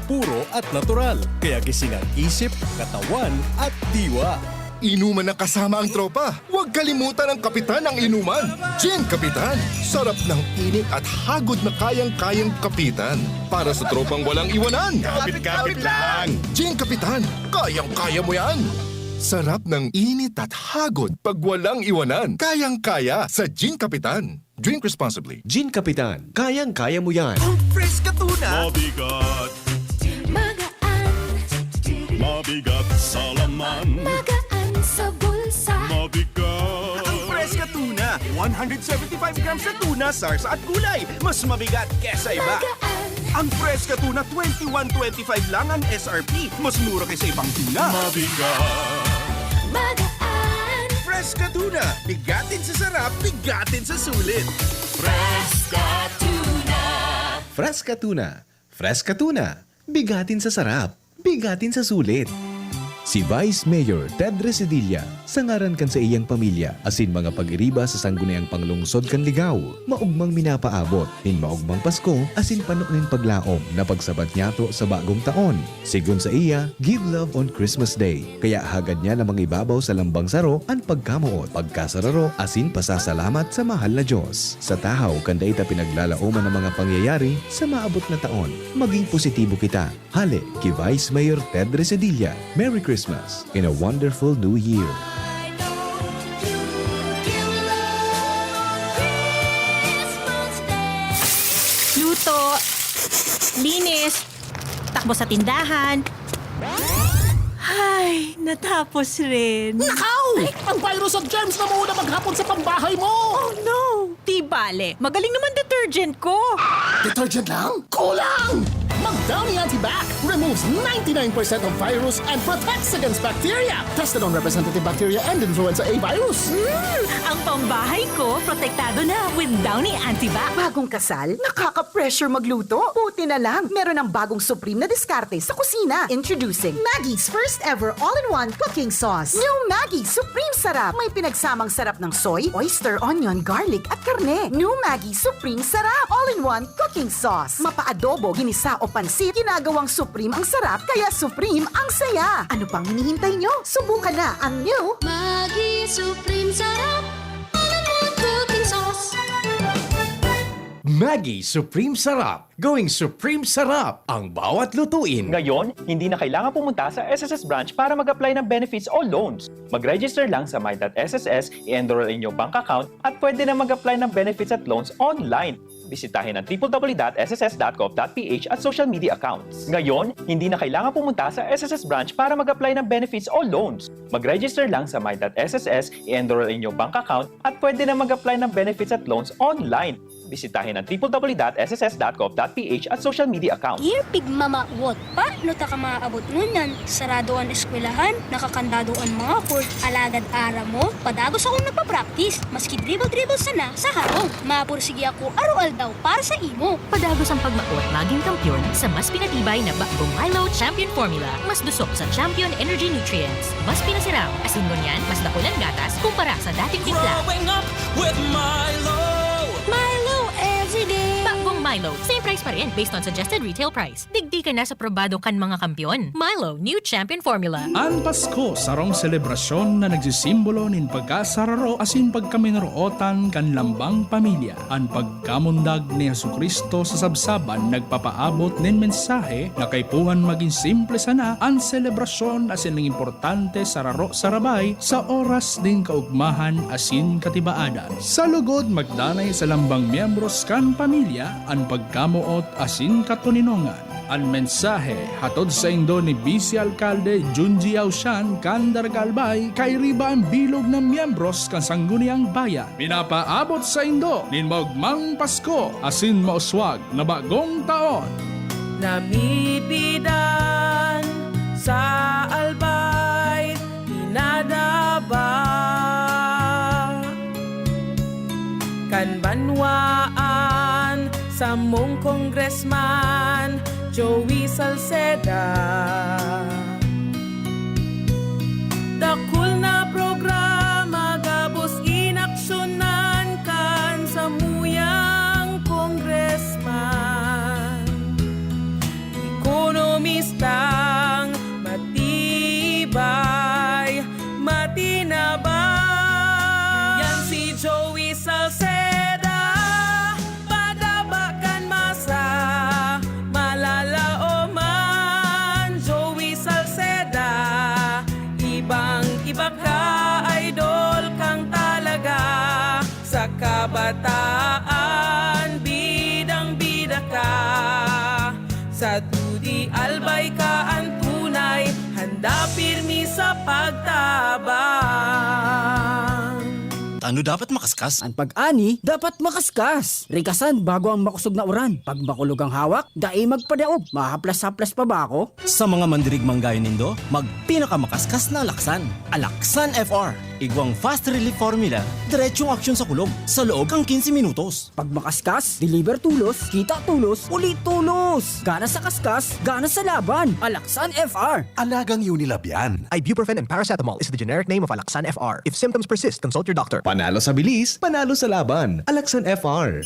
puro at natural. Kaya gising ang isip, katawan at diwa. Inuman na kasama ang tropa. Huwag kalimutan ang kapitan ng inuman. Gin Kapitan. Sarap ng init at hagod na kayang-kayang kapitan. Para sa tropang walang iwanan. Kapit-kapit lang. Gin Kapitan. Kayang-kaya mo yan. Sarap ng init at hagod pag walang iwanan. Kayang-kaya sa Gin Kapitan. Drink responsibly. Gin Kapitan, kayang-kaya mo yan. Fresh ka tuna. Mabigat, Magaan, mabigat sa laman. magaan sa bulsa. Mabigat. Fresh ka tuna. 175 grams na tuna, SARS at gulay. Mas mabigat kesa iba. Magaan, Ang fresh ka tuna, 21.25 lang ang SRP. Mas mura kaysa ibang tuna. Mabigat. magaan. Fresh ka tuna. Bigatin sa sarap, bigatin sa sulit. Fresca tuna. Fresca Tuna. Fresca Tuna. Bigatin sa sarap. Bigatin sa sulit. Si Vice Mayor Ted Residilla, sangaran kan sa iyang pamilya, asin mga pag-iriba sa sangguniang panglungsod kan ligaw, maugmang minapaabot, nin maugmang Pasko, asin panok nin paglaom na pagsabat niyato sa bagong taon. Sigun sa iya, give love on Christmas Day, kaya hagad niya namang ibabaw sa lambang saro ang pagkamuot, pagkasararo, asin pasasalamat sa mahal na Diyos. Sa tahaw, kanda ita pinaglalaoman ng mga pangyayari sa maabot na taon. Maging positibo kita. Hale, kay Vice Mayor Ted Residilla. Merry Christmas in a wonderful new year. Luto, linis, takbo sa tindahan. Ay, natapos rin. Nakaw! Ang virus at germs na muna maghapon sa pambahay mo! Oh no! Di bale, magaling naman detergent ko. Detergent lang? Kulang! Mag-Downy Antibac removes 99% of virus and protects against bacteria. Tested on representative bacteria and influenza A virus. Ang pambahay ko, protektado na with Downy Antibac. Bagong kasal? Nakaka-pressure magluto? Buti na lang, meron ng bagong supreme na diskarte sa kusina. Introducing Maggie's first ever all-in-one cooking sauce. New Maggie Supreme Sarap. May pinagsamang sarap ng soy, oyster, onion, garlic at karne. New Maggie Supreme Sarap. All-in-one cooking sauce. Mapa-adobo, ginisa o pansit, ginagawang supreme ang sarap, kaya supreme ang saya. Ano pang hinihintay nyo? Subukan na ang new Maggie Supreme Sarap. All-in-one cooking sauce. Maggie Supreme Sarap. Going Supreme Sarap ang bawat lutuin. Ngayon, hindi na kailangan pumunta sa SSS branch para mag-apply ng benefits o loans. Mag-register lang sa my.sss, i-enroll in inyong bank account at pwede na mag-apply ng benefits at loans online. Bisitahin ang www.sss.gov.ph at social media accounts. Ngayon, hindi na kailangan pumunta sa SSS branch para mag-apply ng benefits o loans. Mag-register lang sa my.sss, i-enroll in inyong bank account at pwede na mag-apply ng benefits at loans online. Bisitahin ang www.sss.gov.ph at social media accounts. Pig mama, what pa? No ta ka maaabot ngunyan. Sarado ang eskwelahan, nakakandado ang mga court, alagad ara mo, padagos akong nagpa-practice. Maski dribble-dribble sana sa harong. Mapursige ako arual daw para sa imo. Padagos ang pagmaot maging kampyon sa mas pinatibay na Bakbong Milo Champion Formula. Mas dusok sa Champion Energy Nutrients. Mas pinasirap, asin mo niyan, mas dakulang gatas kumpara sa dating timpla. Growing up with Milo. Milo everyday. Bakbong Milo, same price pa rin based on suggested retail price. Digdi ka na sa probado kan mga kampyon. Milo, new champion formula. Ang Pasko, sarong selebrasyon na nagsisimbolo nin pagkasararo asin pagkaminarootan kan lambang pamilya. Ang pagkamundag ni Jesucristo sa sabsaban nagpapaabot nin mensahe na kaypuhan maging simple sana ang selebrasyon asin ng importante sararo sarabay sa oras din kaugmahan asin katibaadan. Sa lugod magdanay sa lambang miyembros kan pamilya ang pagkamuot asin katuninongan. Ang mensahe hatod sa indo ni Vice Alcalde Junji Ausian Kandar Galbay kay riba ang bilog ng miyembros kan sangguniang bayan. Pinapaabot sa indo nin maugmang Pasko asin mauswag na bagong taon. Namibidan sa albay, dinadaba kan banwaan sa mong congressman Joey Salceda. Dakul na programa gabos inaksyonan kan sa muyang congressman. Sa tudi albay ka ang tunay, handa pirmi sa pagtabang. Ano dapat makaskas? Ang pag-ani, dapat makaskas. Rikasan bago ang makusog na uran. Pag makulog ang hawak, dai magpadaog. Mahaplas-haplas pa ba ako? Sa mga mandirigmang gaya nindo, magpinakamakaskas na Alaksan. Alaksan FR. Igwang fast relief formula, diretsong aksyon sa kulog sa loob ng 15 minutos. Pag makaskas, deliver tulos, kita tulos, ulit tulos. Gana sa kaskas, gana sa laban. Alaksan FR. Alagang Unilab yan. Ibuprofen and paracetamol is the generic name of Alaksan FR. If symptoms persist, consult your doctor. Panalo sa bilis, panalo sa laban. Alaksan FR.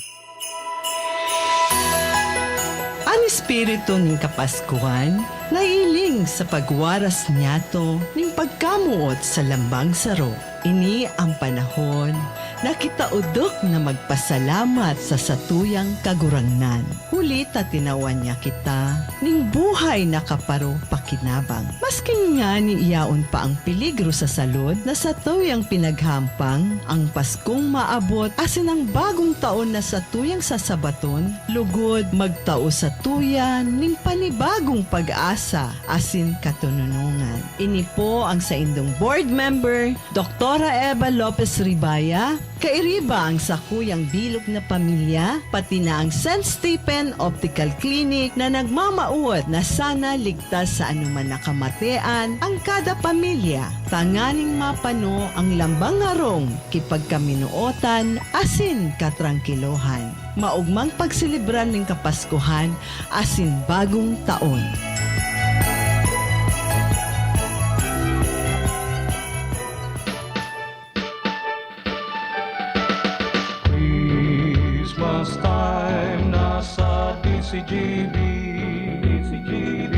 Ang espiritu ng Kapaskuhan, nailing sa pagwaras niyato ning pagkamuot sa lambang saro. Ini ang panahon na kita udok na magpasalamat sa satuyang kagurangnan. Huli ta tinawan niya kita ning buhay na kaparo pakinabang. Masking nga ni iyaon pa ang peligro sa salud na satuyang pinaghampang ang Paskong maabot asin ang bagong taon na satuyang sasabaton, lugod magtao sa tuyan ning panibagong pag-asa asin katununungan. Ini po ang sa indong board member, Dr. Eva Lopez Ribaya, kairiba ang sakuyang bilog na pamilya, pati na ang St. Stephen Optical Clinic na nagmamauot na sana ligtas sa anuman nakamatean ang kada pamilya. Tanganing mapano ang lambang harong kipagkaminuotan asin katrangkilohan. Maugmang pagsilibran ng Kapaskuhan asin bagong taon. Christmas time, nasa DCGB, DCGB,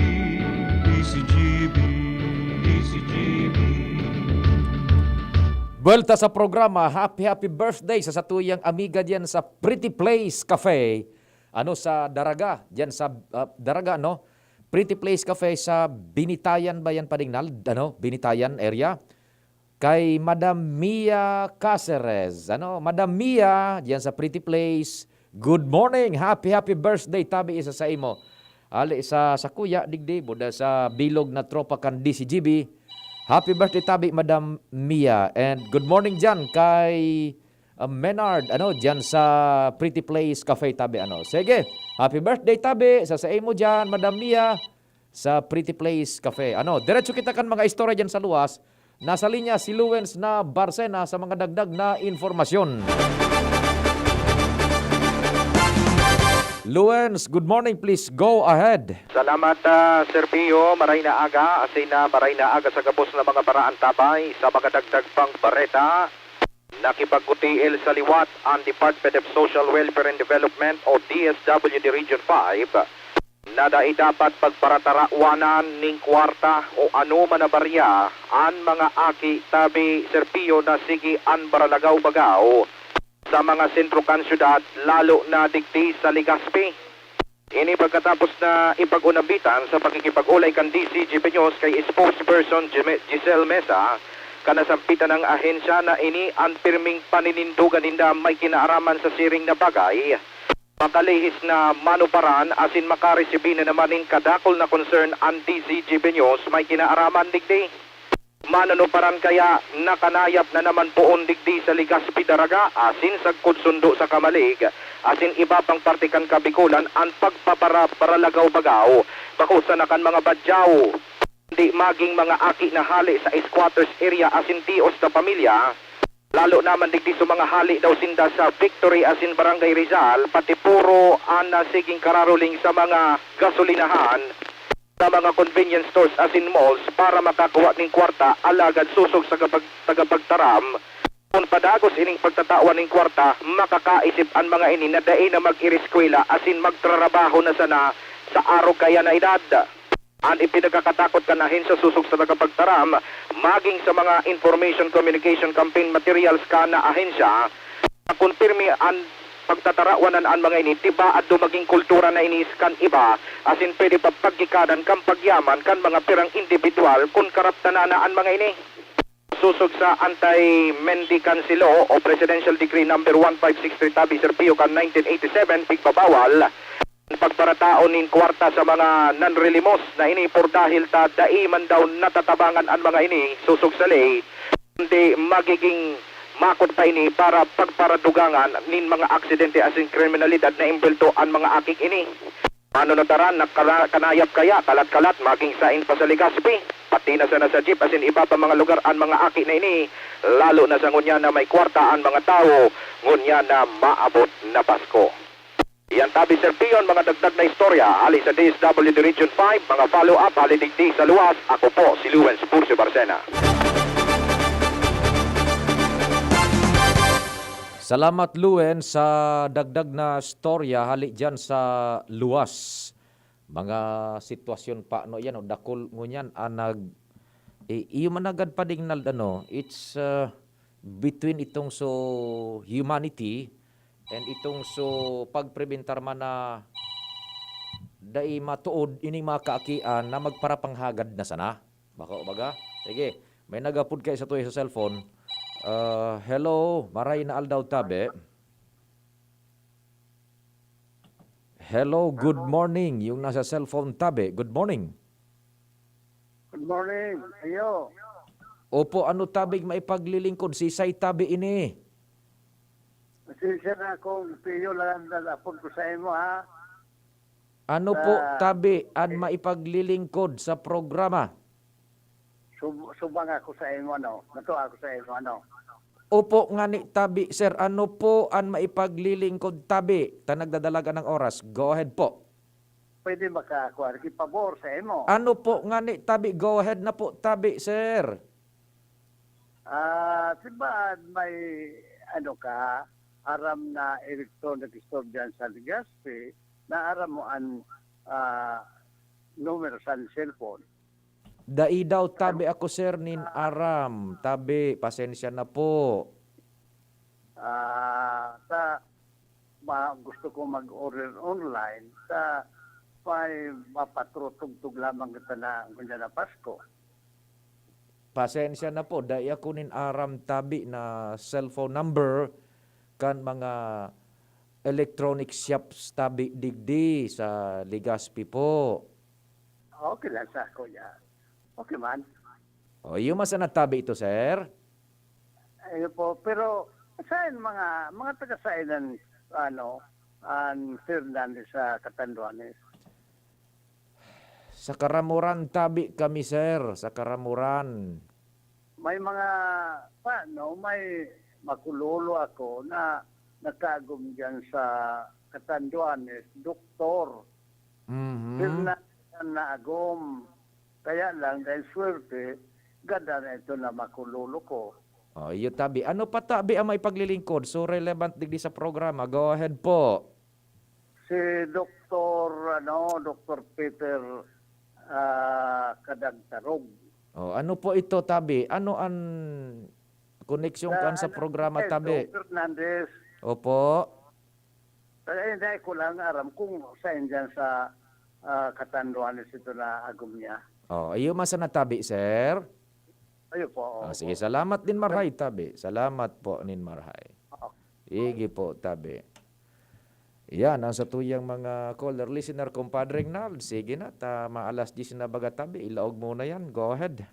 DCGB, DCGB. Buelta sa programa, happy birthday sa satuyang amiga diyan sa Pretty Place Cafe. Sa Daraga, diyan sa Daraga, no? Pretty Place Cafe sa Binitayan ba yan, Padingnal? Binitayan area. Kay Madam Mia Caceres. Madam Mia, diyan sa Pretty Place. Good morning, happy birthday tabi isa sa imo. Ali sa kuya digdi buda sa bilog na tropa kan DCGB. Happy birthday tabi Madam Mia, and good morning diyan kay Menard diyan sa Pretty Place Cafe tabi Sige, happy birthday tabi sa imo diyan Madam Mia sa Pretty Place Cafe. Diretso kita kan mga istorya diyan sa luwas. Nasa linya si Luwens na Barsena sa mga dagdag na informasyon. Luwens, good morning, please go ahead. Salamat, Sir Pio. Maray na aga, sa gabos na mga paraan tabay sa mga dagdag pang bareta. Nakipag-utiil sa liwat ang Department of Social Welfare and Development o DSWD Region 5 na dapat pagparatarawanan ning kwarta o ano man na barya ang mga aki tabi Sir Pio na sige an baralagaw-bagaw sa mga sentro kan syudad lalo na digdi sa Legazpi. Ini pagkatapos na ipag-unabitan sa pakikipag-ulay kan DCG Peños kay spokesperson Giselle Mesa kanasampitan ng ahensya na ini ang pirming paninindugan ninda may kinaaraman sa siring na bagay. Makalihis na manuparan asin makaresibin na naman ng kadakol na concern ang DCG Peños may kinaaraman digdi. Manunuparan kaya nakanayap na naman poon digdi sa Legazpi Daraga asin sagkudsundo sa Kamalig asin iba pang partikan Kabikulan ang pagpaparalagaw-bagaw bakusa na kan mga badyaw. Hindi maging mga aki na hali sa squatters area asin tios na pamilya. Lalo naman digdi sa mga hali daw sinda sa Victory asin Barangay Rizal, pati puro ang nasiging kararuling sa mga gasolinahan, sa mga convenience stores asin malls para makakuha ng kwarta alagad susog sa tagapagtaram. Kung padagos ining pagtatawan ng kwarta, makakaisip ang mga ini na daay na mag-iriskwela asin magtrabaho na sana sa araw kaya na edad. Ang ipinagkakatakot kanahin sa susog sa tagapagtaram, maging sa mga information communication campaign materials ka na ahensya, konfirmi ang pagtatarawanan ang mga ini, tiba at dumaging kultura na inis kan iba, asin pwede pa pagkikadan kan pagyaman kan mga pirang individual kung karaptanan na ang mga ini. Susog sa Anti-Mendicancy Law o Presidential Decree number 1563 tabi Sir Pio kan 1987, pigbabawal, Pagparataon nin kwarta sa mga nanrelimos na ini por dahil ta daiman daw natatabangan ang mga ini susugsali, hindi magiging makot pa ini para pagparadugangan nin mga aksidente asin kriminalidad na imbelto ang mga akik ini. Manunutaran na kanayap kaya kalat-kalat maging sain pa sa Legazpi, pati na sa jeep asin iba pa mga lugar ang mga akik na ini, lalo na sa ngunya na may kwarta ang mga tao, ngunya na maabot na Pasko. Yan tabi Sir Pion, mga dagdag na istorya, ali sa DSWD Region 5, mga follow-up, halidigdig sa luwas. Ako po si Luwens Purcio Barcena. Salamat Luen sa dagdag na storya hali dyan sa luwas. Mga sitwasyon pa no yan o dakol ngunyan anag iyo managad pa ding it's between itong so humanity and itong so pagprebentar man na dai matuod ini mga kaakian na magparapanghagad na sana. Baka baga? Sige, may nagapod kayo sa tuwi sa cellphone. Hello, maray na aldaw tabi. Hello, good morning. Yung nasa cellphone tabi, good morning. Good morning, ayo. Opo, ano tabig maipaglilingkod? Si Say tabi ini. Masisya na akong piyo lang nalapon ko sa imo, ha? Ano po tabi ang maipaglilingkod sa programa? Subang ako sa imo, ano? Nato ako sa imo, ano? Opo nga ni tabi, sir. Ano po ang maipaglilingkod tabi? Ta nagdadalaga ng oras. Go ahead po. Pwede makakuha. Pabor sa imo. Ano po nga ni tabi? Go ahead na po tabi, sir. Diba may ano ka, aram na electronic store dyan sa Legazpi, na aram mo ang numero sa cellphone. Dai daw tabi ako sir nin aram. Tabi, pasensya na po. Gusto ko mag-order online sa may mapatrutugtog lamang kita na kunya na Pasko. Pasensya na po. Dai ako nin aram tabi na cellphone number kan mga electronic shops tabi digdi sa Legazpi po. Okay lang sa ako yan. Okay man. O, yung masa na tabi ito, sir? Ayun po, pero saan mga taga-sainan, ang Fernandez sa Catanduanes? Sa Karamuran tabi kami, sir. Sa Karamuran. May mga, may makulolo ako na nakagum dyan sa Catanduanes, doktor. Fernandez na agom. Kaya lang, dahil swerte, ganda na ito na makulolo ko. O, iyo tabi. Ano pa tabi ang may paglilingkod? So relevant digdi sa programa. Go ahead po. Si Dr. Peter Kadagtarog. O, ano po ito tabi? Ano ang koneksyon kan sa programa tabi? Fernandez. Opo. Kaya hindi ko lang aram kung saan dyan sa Catanduanes ito na agum niya. O, iyo masa na tabi, sir? Ayun po. Sige, salamat din marhay, tabi. Salamat po, nin marhay. Sige po, tabi. Yan, ang satuyang mga caller listener, kumpadreng Nald. Sige na, maalas 10 na baga tabi. Ilaog muna yan. Go ahead.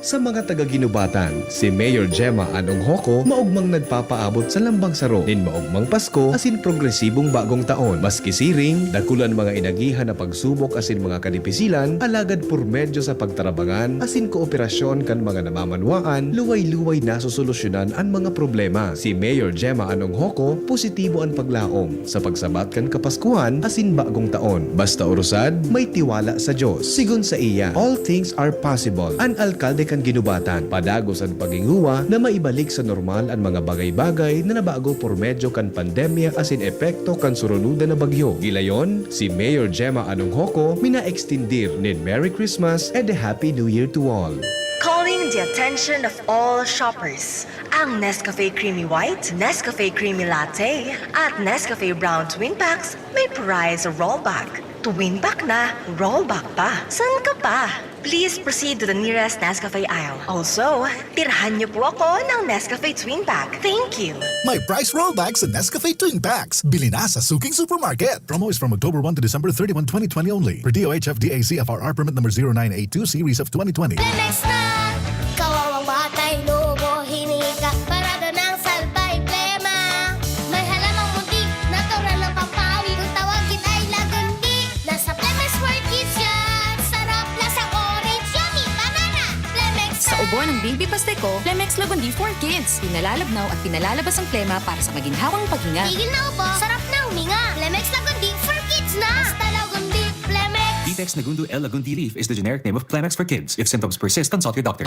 Sa mga taga-ginubatan, si Mayor Gemma Anong Hoko maugmang nagpapaabot sa lambang saro din maugmang Pasko asin progresibong bagong taon. Maski siring, dakulan mga inagihan na pagsubok asin mga kadipisilan, alagad por medyo sa pagtarabangan asin kooperasyon kan mga namamanwaan, luway-luway na sosolusyonan ang mga problema. Si Mayor Gemma Anong Hoko, positibo ang paglaom sa pagsabat kan kapaskuhan asin bagong taon. Basta urusad, may tiwala sa Diyos. Sigun sa iya, all things are possible. An alkalde kan ginubatan, padagos ang paginguwa na maibalik sa normal ang mga bagay-bagay na nabago por medyo kan pandemya asin epekto kan surunudan na bagyo. Gilayon, si Mayor Gemma Anong Hoko mina-extindir nin Merry Christmas and a Happy New Year to all. Calling the attention of all shoppers. Ang Nescafe Creamy White, Nescafe Creamy Latte, at Nescafe Brown Twin Packs may prize rollback. Twinback na, rollback pa. San ka pa? Please proceed to the nearest Nescafe aisle. Also, tirahan niyo po ako ng Nescafe Twinback. Thank you. May price rollbacks sa Nescafe Twin Packs. Bili na sa Suking Supermarket. Promo is from October 1 to December 31, 2020 only. Per DOH FDA CFRR permit number 0982 series of 2020. Plemex na! Kawawang batay, lobo, hinika, parada ng salbay, plema. May halamang muntik, natural ng pampawi, kung tawagin ay lagundi. Nasa Plemex for Kids yan, sarap lasang orange, yummy, banana. Plemex Sa ubo ng Baby Pasteco, Plemex Lagundi for Kids. Pinalalabnaw at pinalalabas ang plema para sa maginhawang paghinga. Tigil na upo, sarap na huminga. Plemex lagundi for kids na. Basta lagundi, Plemex. Vitex Nagundu L. Lagundi Leaf is the generic name of Plemex for kids. If symptoms persist, consult your doctor.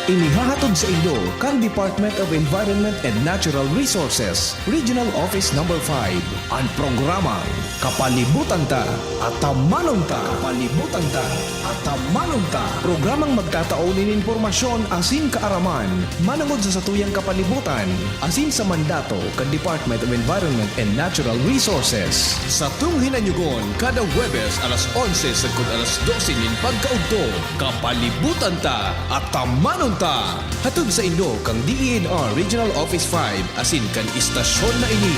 Inihahatod sa inyo kan Department of Environment and Natural Resources, Regional Office Number 5, ang programang Kapalibutan Ta at Tamanon Ta. Kapalibutan Ta at Tamanon Ta. Programang magtataon ng impormasyon asin kaaraman, manangod sa satuyang kapalibutan, asin sa mandato kan Department of Environment and Natural Resources. Sa tung hinanyugon, kada Huwebes alas 11 sagkod alas 12 nin pagkaugto, Kapalibutan Ta at Tamanon Ta. Hatod sa Indo kang DENR Regional Office 5 asin kan istasyon na ini.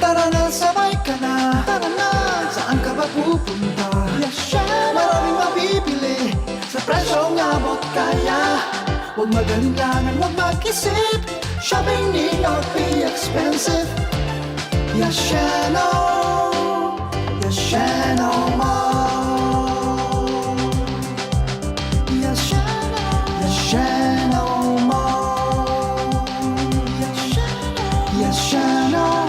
Tara na, sabay ka na. Tara na, saan ka ba pupunta? Maraming mabibili sa presyong abot kaya. Huwag magalinlangan, huwag mag-isip. Shopping need not be expensive. Yashano Mall. Yashano Mall. Yashano.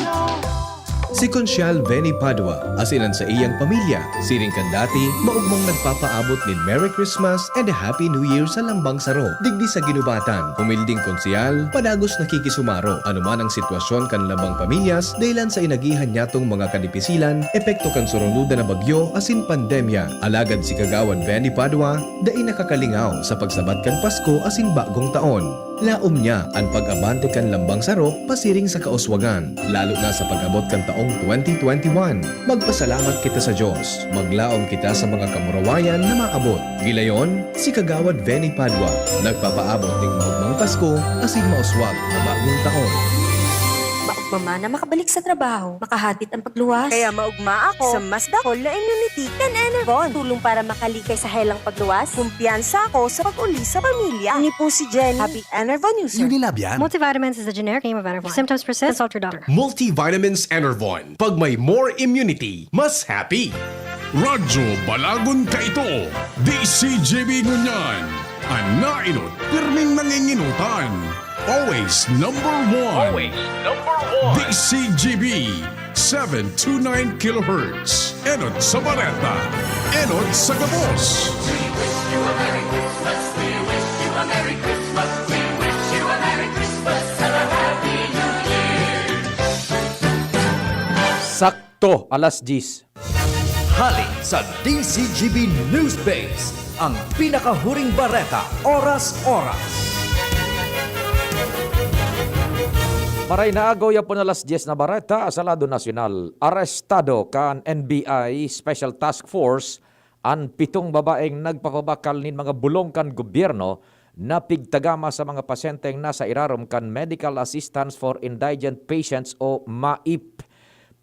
Si Consial Benny Padua, asinan sa iyang pamilya, siring kan dati, maugmong nagpapaabot ni Merry Christmas and a Happy New Year sa Lambang Saro. Digdi sa ginubatan, humilding konsyal, padagos nakikisumaro, anuman ang sitwasyon kan Lambang Pamilyas, dahilan sa inagihan niyatong mga kadipisilan, epekto kan surunudan na bagyo, asin pandemya. Alagad si Kagawad Benny Padua, dai nakakalingaw sa pagsabat kan Pasko asin bagong taon. Laom niya ang pag-abante kan Lambang Saro pasiring sa kauswagan, lalo na sa pag-abot kan taong 2021. Magpasalamat kita sa Diyos, maglaom kita sa mga kamurawayan na maabot. Gilayon, si Kagawad Benny Padua, nagpapaabot ng maugmang Pasko asin mauswag na bagong taon. Maugma na makabalik sa trabaho, makahatid ang pagluwas. Kaya maugma ako sa mas dakol na immunity kan Enervon. Tulong para makalikay sa helang pagluwas. Kumpiyansa ako sa pag-uli sa pamilya. Ni po si Jenny, happy Enervon user. Unilabian. Multivitamins is the generic name of Enervon. If symptoms persist, consult your doctor. Multivitamins Enervon. Pag may more immunity, mas happy. Radyo Balagon ka ito. DCGB ngunyan. Anainot, pirming nanginginutan. Always number one. Always number one. DCGB 729 kHz. Enot sa Bareta. Enot sa Gabos. We wish you a Merry Christmas. We wish you a Merry Christmas. We wish you a Merry Christmas and a Happy New Year. Sakto, alas 10. Hali sa DCGB News Base, ang pinakahuring bareta, oras-oras. Maray na agaw ya po na alas 10 na bareta sa lado nasyonal. Arestado kan NBI Special Task Force ang 7 babaeng nagpapabakal nin mga bulong kan gobyerno na pigtagama sa mga pasyenteng nasa irarom kan Medical Assistance for Indigent Patients o MAIP.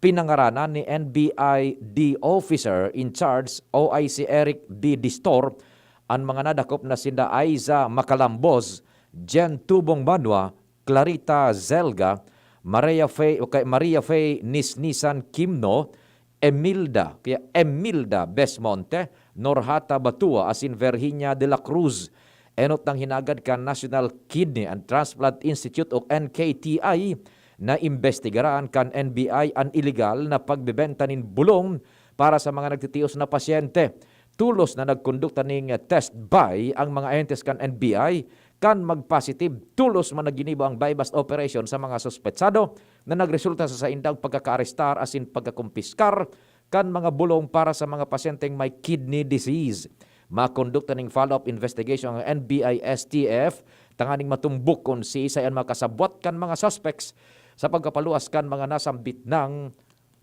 Pinangaranan ni NBI-D Officer in Charge OIC Eric B. Distor ang mga nadakop na sinda Aiza Macalamboz, Jen Tubong Banwa, Clarita Zelga, Maria Faye Nisnisan Kimno, Emilda Besmonte, Norhata Batua, asin Virginia de la Cruz. Enot ng hinagad ka National Kidney and Transplant Institute o NKTI na investigaraan kan NBI ang illegal na pagbebenta nin bulong para sa mga nagtitios na pasyente. Tulos na nagkondukta ning test by ang mga entes kan NBI kan magpositive, tulos man naginibo ang buy-bust operation sa mga suspetsado na nagresulta sa indang pagkakaarestar asin pagkakumpiskar kan mga bulong para sa mga pasyenteng may kidney disease. Makondukta ning follow-up investigation ang NBI-STF Tanganing matumbok kon si isayan makasabwat kan mga suspects sa pagkapaluas kan mga nasambit ng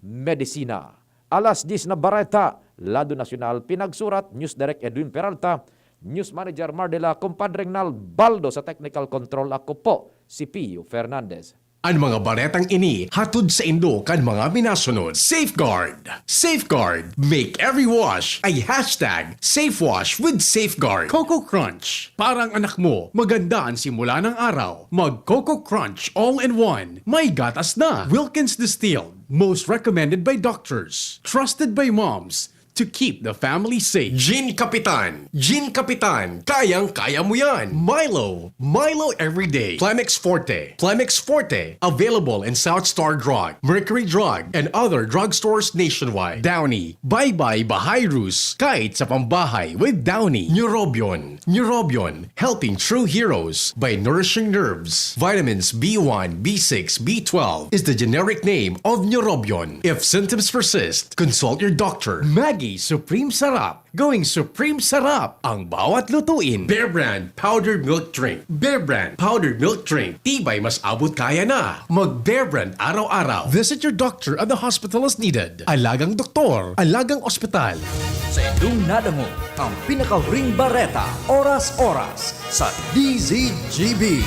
medisina. Alas 10 na bareta, Lado Nacional, pinagsurat, News Direct Edwin Peralta, News Manager Mardela, Compadre Nal Baldo sa Technical Control. Ako po, si Pio Fernandez. Ang mga baretang ini hatod sa Indo kan mga minasunod. Safeguard. Safeguard. Make every wash ay #SafeWash with Safeguard. Coco Crunch. Parang anak mo, maganda ang simula ng araw. Mag Coco Crunch all-in-one. May gatas na. Wilkins Distilled. Most recommended by doctors. Trusted by moms. To keep the family safe. Gin Kapitan. Gin Kapitan. Kayang-kaya mo yan. Milo. Milo everyday. Plemex Forte. Plemex Forte. Available in South Star Drug, Mercury Drug, and other drugstores nationwide. Downy. Bye-bye Bahayrus. Kahit sa pambahay with Downy. Neurobion. Neurobion. Helping true heroes by nourishing nerves. Vitamins B1, B6, B12 is the generic name of Neurobion. If symptoms persist, consult your doctor. Maggie Supreme Sarap. Going Supreme Sarap ang bawat lutuin. Bear Brand Powdered Milk Drink. Bear Brand Powdered Milk Drink. Tibay mas abot kaya na. Mag Bear Brand araw-araw. Visit your doctor at the hospital as needed. Alagang doktor. Alagang ospital. Sa inyong nadango, ang pinakahuring bareta, oras-oras sa DZGB.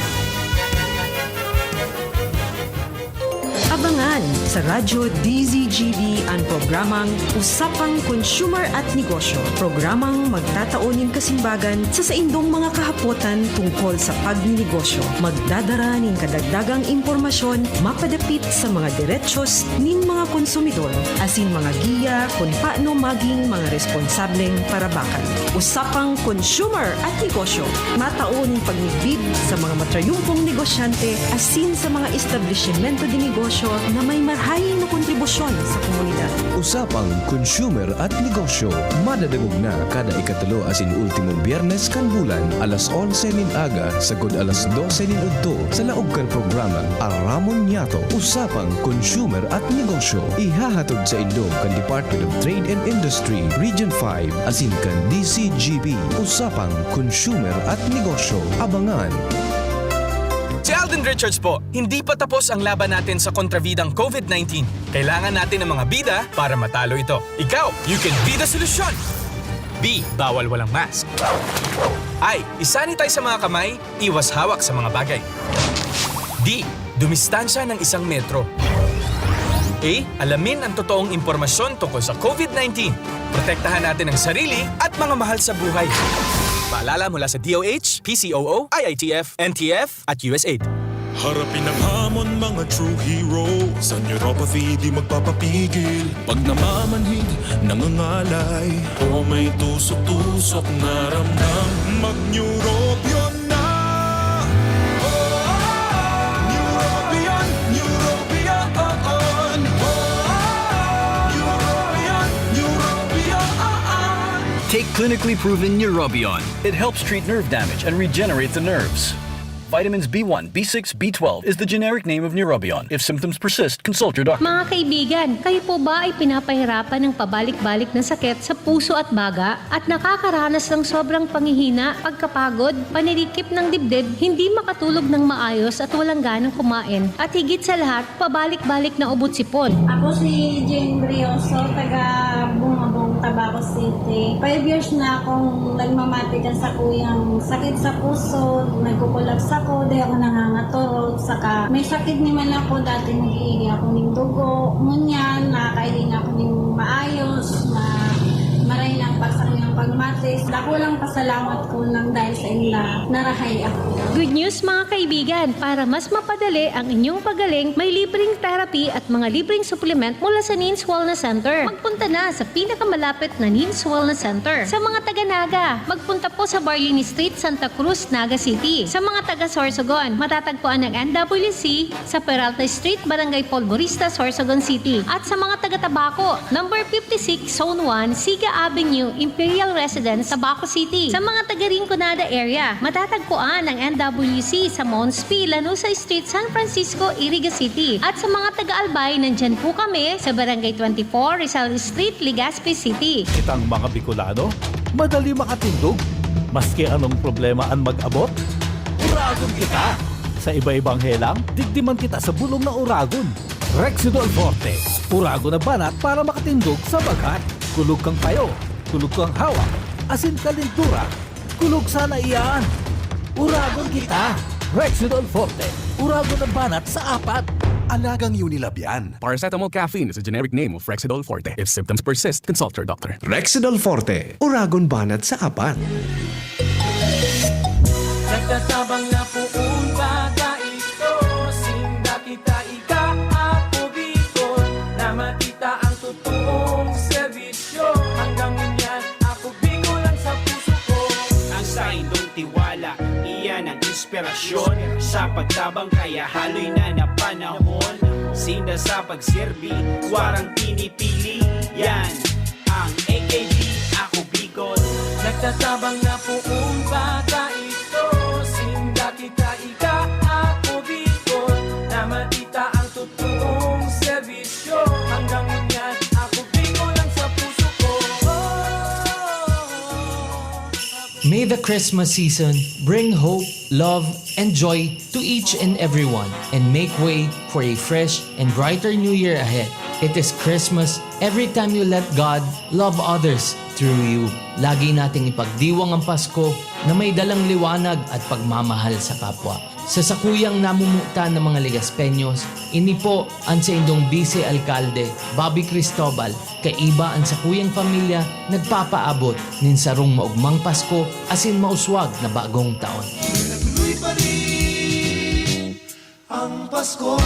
Abangan sa Radyo DZGB ang programang Usapang Consumer at Negosyo. Programang magtataunin kasimbagan sa saindong mga kahapotan tungkol sa pagninegosyo. Magdadara nin kadagdagang impormasyon mapadapit sa mga diretsyon nin mga konsumidor asin mga giya kung paano maging mga responsableng parabakan. Usapang Consumer at Negosyo. Mataunin pagnigbid sa mga matrayumpong negosyante asin sa mga establishmento de negosyo na may marhaing na kontribusyon sa komunidad. Usapang Consumer at Negosyo. Madadagog na kada ikatulo asin ultimong biyernes kan bulan alas 11 nin aga sagod alas 12 nin udto sa laog kan programa Aramon Yato. Usapang Consumer at Negosyo. Ihahatod sa Indo kan Department of Trade and Industry Region 5 asin kan DCGB. Usapang Consumer at Negosyo. Abangan. Si Alden Richards po, hindi pa tapos ang laban natin sa kontrabidang COVID-19. Kailangan natin ng mga bida para matalo ito. Ikaw, you can be the solution. B. Bawal walang mask. I. Isanitize sa mga kamay, iwas hawak sa mga bagay. D. Dumistansya ng 1 metro. A. Alamin ang totoong impormasyon tungkol sa COVID-19. Protektahan natin ang sarili at mga mahal sa buhay. Paalala mula sa DOH, PCOO, IITF, NTF at USAID. Harapin ang hamon mga true hero. Sa neuropathy di magpapapigil. Pag namamanhid, nangangalay o may tusok-tusok na ramdam, mag-neurobion na. Neurobion, Neurobion. Neurobion, Neurobion. Take clinically proven Neurobion. It helps treat nerve damage and regenerate the nerves. Vitamins B1, B6, B12 is the generic name of Neurobion. If symptoms persist, consult your doctor. Mga kaibigan, kayo po ba ay pinapahirapan ng pabalik-balik na sakit sa puso at baga at nakakaranas ng sobrang panghihina, pagkapagod, panirikip ng dibdib, hindi makatulog ng maayos at walang ganang kumain, at higit sa lahat, pabalik-balik na ubot sipon? Ako si Jane Brioso, taga Bungabong, Tabaco City. 5 years na akong nagmamatikan sa kuyang sakit sa puso, nagkukulabs ako, di ako nangangaturog, saka may sakit naman ako, dati nag-iigi ako ng dugo, ngunyan, nakakaili na ako ng maayos, na maray ng pasang yung pagmatis. Ako lang pasalamat ko lang dahil sa inyo narahay ako. Good news mga kaibigan, para mas mapadali ang inyong pagaling, may libreng therapy at mga libreng supplement mula sa NINS Wellness Center. Magpunta na sa pinakamalapit na NINS Wellness Center. Sa mga taga-Naga, magpunta po sa Barlini Street, Santa Cruz, Naga City. Sa mga taga-Sorsogon, matatagpuan ng NWC sa Peralta Street, Barangay Polvorista, Sorsogon City. At sa mga taga-Tabaco, number 56, Zone 1, Siga Avenue, Imperial Residence, Tabaco City. Sa mga taga-Rinconada area, matatagpuan ang NWC sa Mons P, Lanusa Street, San Francisco, Iriga City. At sa mga taga-Albay, nandyan po kami sa Barangay 24, Rizal Street, Legazpi City. Kitang mga Bicolano, madali makatindog. Maski anong problema ang mag-abot, uragon kita. Sa iba-ibang helang, digdiman kita sa bulong na uragon. Rexidol Forte, uragon na banat para makatindog sa bagat. Kulog kang payo, kulog kang hawak, asin kalintura, kulog sana iyan. Uragon kita. Rexidol Forte, uragon na banat sa apat. Alagang Unilab yan. Paracetamol caffeine is a generic name of Rexidol Forte. If symptoms persist, consult your doctor. Rexidol Forte, uragon banat sa apat. Nagtatabang na puong bata ito, sinda kita ika ako Bicol, na matita ang totoong serbisyo. Hanggang ngunyan ako Bicol ang sa puso ko. Ang sa indong tiwala, iyan ang inspirasyon. Sa pagtabang kaya haloy na napanahon. Sinda sa pagserbi, warang pinipili. Yan ang AKB, ako Bicol. Nagtatabang na puong bata ito, sinda kita ika ako Bicol, na matita ang totoong serbisyo. Hanggang ngunyan ako Bicol ang sa puso ko. May the Christmas season bring hope, love, and joy to each and everyone and make way for a fresh and brighter new year ahead. It is Christmas every time you let God love others through you. Lagi nating ipagdiwang ang Pasko na may dalang liwanag at pagmamahal sa kapwa. Sa sakuyang namumuta ng mga Legaspeños, ini po ang sa indong Vice Alcalde, Bobby Cristobal, kaiba ang sakuyang pamilya nagpapaabot nin sarong maugmang Pasko asin mauswag na bagong taon. Tuloy pa rin ang Pasko.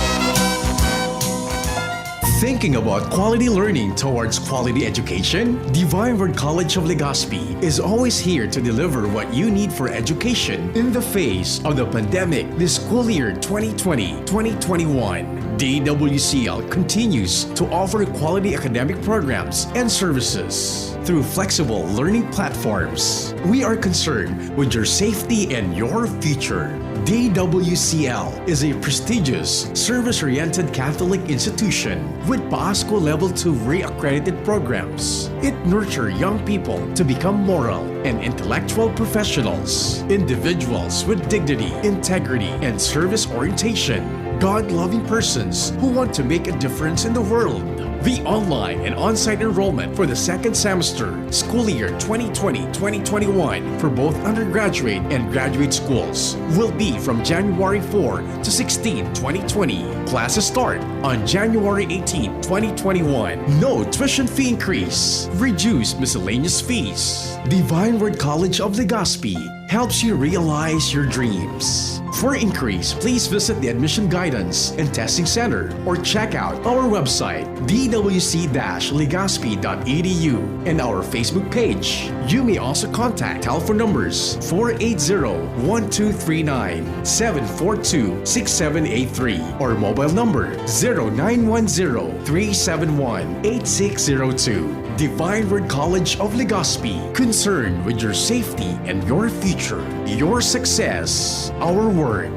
Thinking about quality learning towards quality education? Divine Word College of Legazpi is always here to deliver what you need for education in the face of the pandemic this school year 2020-2021. DWCL continues to offer quality academic programs and services through flexible learning platforms. We are concerned with your safety and your future. DWCL is a prestigious, service-oriented Catholic institution with PASCO Level 2 re-accredited programs. It nurtures young people to become moral and intellectual professionals, individuals with dignity, integrity, and service orientation, God-loving persons who want to make a difference in the world. The online and on-site enrollment for the second semester, school year 2020-2021 for both undergraduate and graduate schools will be from January 4 to 16, 2020. Classes start on January 18, 2021. No tuition fee increase. Reduced miscellaneous fees. Divine Word College of Legazpi helps you realize your dreams. For inquiries, please visit the Admission Guidance and Testing Center or check out our website dwc-legazpi.edu and our Facebook page. You may also contact telephone numbers 480-1239, 742-6783 or mobile number 0910-371-8602. Divine Word College of Legazpi, concerned with your safety and your future, your success, our word.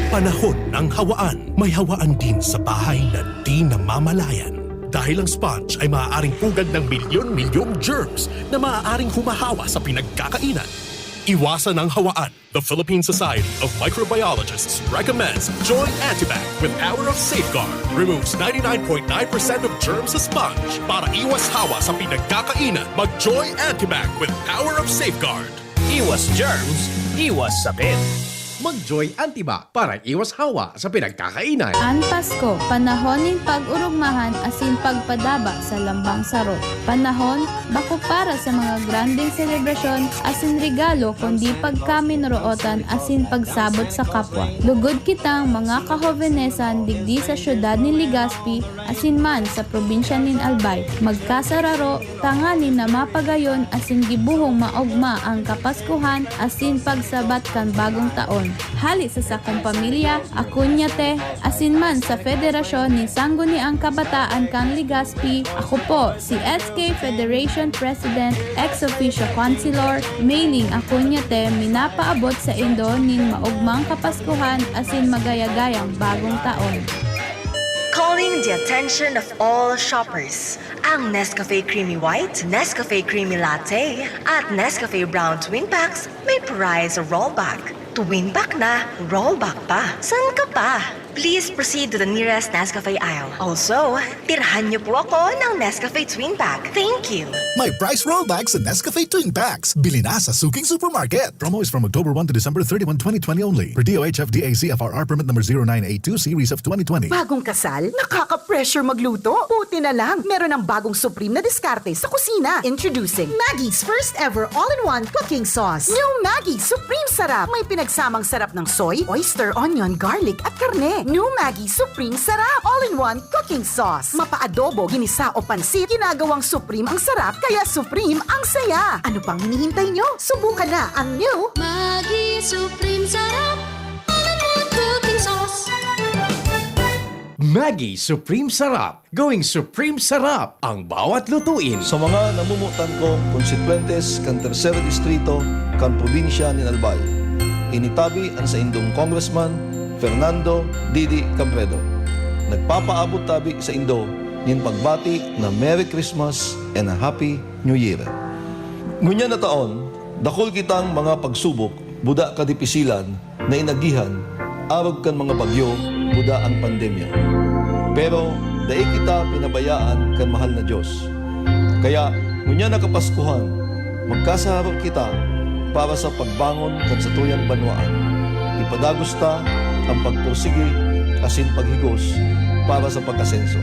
Panahon ng hawaan. May hawaan din sa bahay na di namamalayan. Dahil ang sponge ay maaaring pugad ng milyon-milyong germs na maaaring humahawa sa pinagkakainan. Iwasan ang hawaan. The Philippine Society of Microbiologists recommends Joy Antibac with Power of Safeguard. Removes 99.9% of germs sa sponge. Para iwas hawa sa pinagkakainan, mag-Joy Antibac with Power of Safeguard. Iwas germs, iwas sakit. Mag-Joy Antibac para iwas hawa sa pinagkakainan. Ang Pasko, panahon ng pag-urugmahan asin pagpadaba sa lambang sarot. Panahon, bako para sa mga granding selebrasyon asin regalo kundi pagkami norootan asin pagsabot sa kapwa. Lugod kitang mga kahovenesan digdi sa syudad ni Legazpi asin man sa probinsya nin Albay. Magkasararo, tanganin na mapagayon asin gibuhong maogma ang kapaskuhan asin pagsabat kan bagong taon. Hali sa sakong pamilya, akunyate, asin man sa Federasyon ni Sangguniang Kabataan kang Legazpi, ako po si SK Federation President ex-officio Councilor, mailing akunyate minapaabot sa Indo nin maugmang kapaskuhan asin magayagayang bagong taon. Calling the attention of all shoppers. Ang Nescafe Creamy White, Nescafe Creamy Latte, at Nescafe Brown Twin Packs may prize rollback. Twin back na, roll back pa. Saan ka pa? Please proceed to the nearest Nescafe aisle. Also, tirahan niyo po ako ng Nescafe Twin Pack. Thank you. May price rollback sa Nescafe Twin Packs. Bili na sa Suking Supermarket. Promo is from October 1 to December 31, 2020 only. Per DOH FDA CFRR permit number 0982 series of 2020. Bagong kasal? Nakaka-pressure magluto? Buti na lang, meron ng bagong supreme na diskarte sa kusina. Introducing Maggie's first ever all-in-one cooking sauce. New Maggie Supreme Sarap. May pinagsamang sarap ng soy, oyster, onion, garlic at karne. New Maggie Supreme Sarap. All-in-one cooking sauce. Mapa-adobo, ginisa o pansit, ginagawang supreme ang sarap, kaya supreme ang saya. Ano pang hinihintay nyo? Subukan na ang new Maggie Supreme Sarap. All-in-one cooking sauce. Maggie Supreme Sarap. Going Supreme Sarap ang bawat lutuin. Sa mga namumutan kong konstituentes kan tercero distrito kan probinsya ni Albay, initabi ang sa indong Congressman Fernando Didi Cabredo. Nagpapaabot tabi sa Indo nin pagbati na Merry Christmas and a Happy New Year. Ngunya na taon, dakol kitang mga pagsubok, buda kadipisilan na inagihan, arog kan mga bagyo, buda ang pandemya. Pero dahil kita pinabayaan kan mahal na Diyos. Kaya ngunya na kapaskuhan, magkasaharap kita para sa pagbangon kan sa tuyang banwaan. Ipadagos ta ang pagpursigi asin paghigos para sa pagkasenso.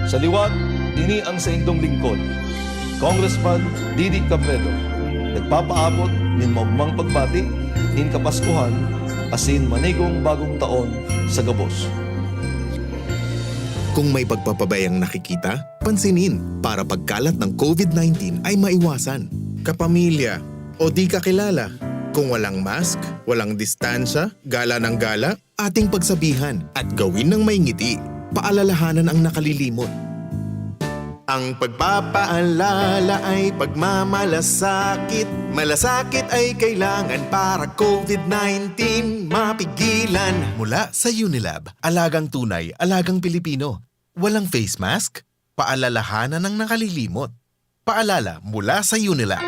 Sa liwat, ini ang sa indong lingkod, Congressman Didi Cabredo, nagpapaabot nin maugmang pagbati nin kapaskuhan asin manigong bagong taon sa gabos. Kung may pagpapabayang nakikita, pansinin para pagkalat ng COVID-19 ay maiwasan. Kapamilya o di kakilala, kung walang mask, walang distansya, gala ng gala, ating pagsabihan at gawin ng may ngiti. Paalalahanan ang nakalilimot. Ang pagpapaalala ay pagmamalasakit. Malasakit ay kailangan para COVID-19 mapigilan. Mula sa Unilab, alagang tunay, alagang Pilipino. Walang face mask? Paalalahanan ng nakalilimot. Paalala mula sa Unilab.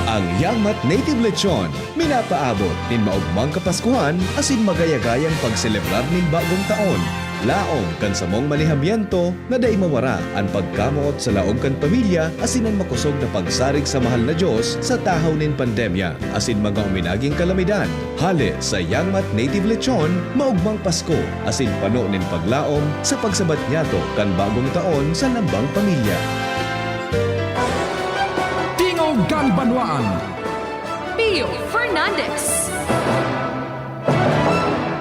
Ang Yangmat Native Lechon, minapaabot nin maugmang kapaskuhan asin magayagayang pagselebrar nin bagong taon. Laong kan samong manihamyento na day mawara ang pagkamot sa laong kan pamilya asin ang makusog na pagsarig sa mahal na Diyos sa tahaw nin pandemya asin mga uminaging kalamidad. Hali sa Yangmat Native Lechon, maugmang Pasko asin pano nin paglaom sa pagsabat nyato kan bagong taon sa lambang pamilya. Tingogan Banwaan. Pio Fernandez.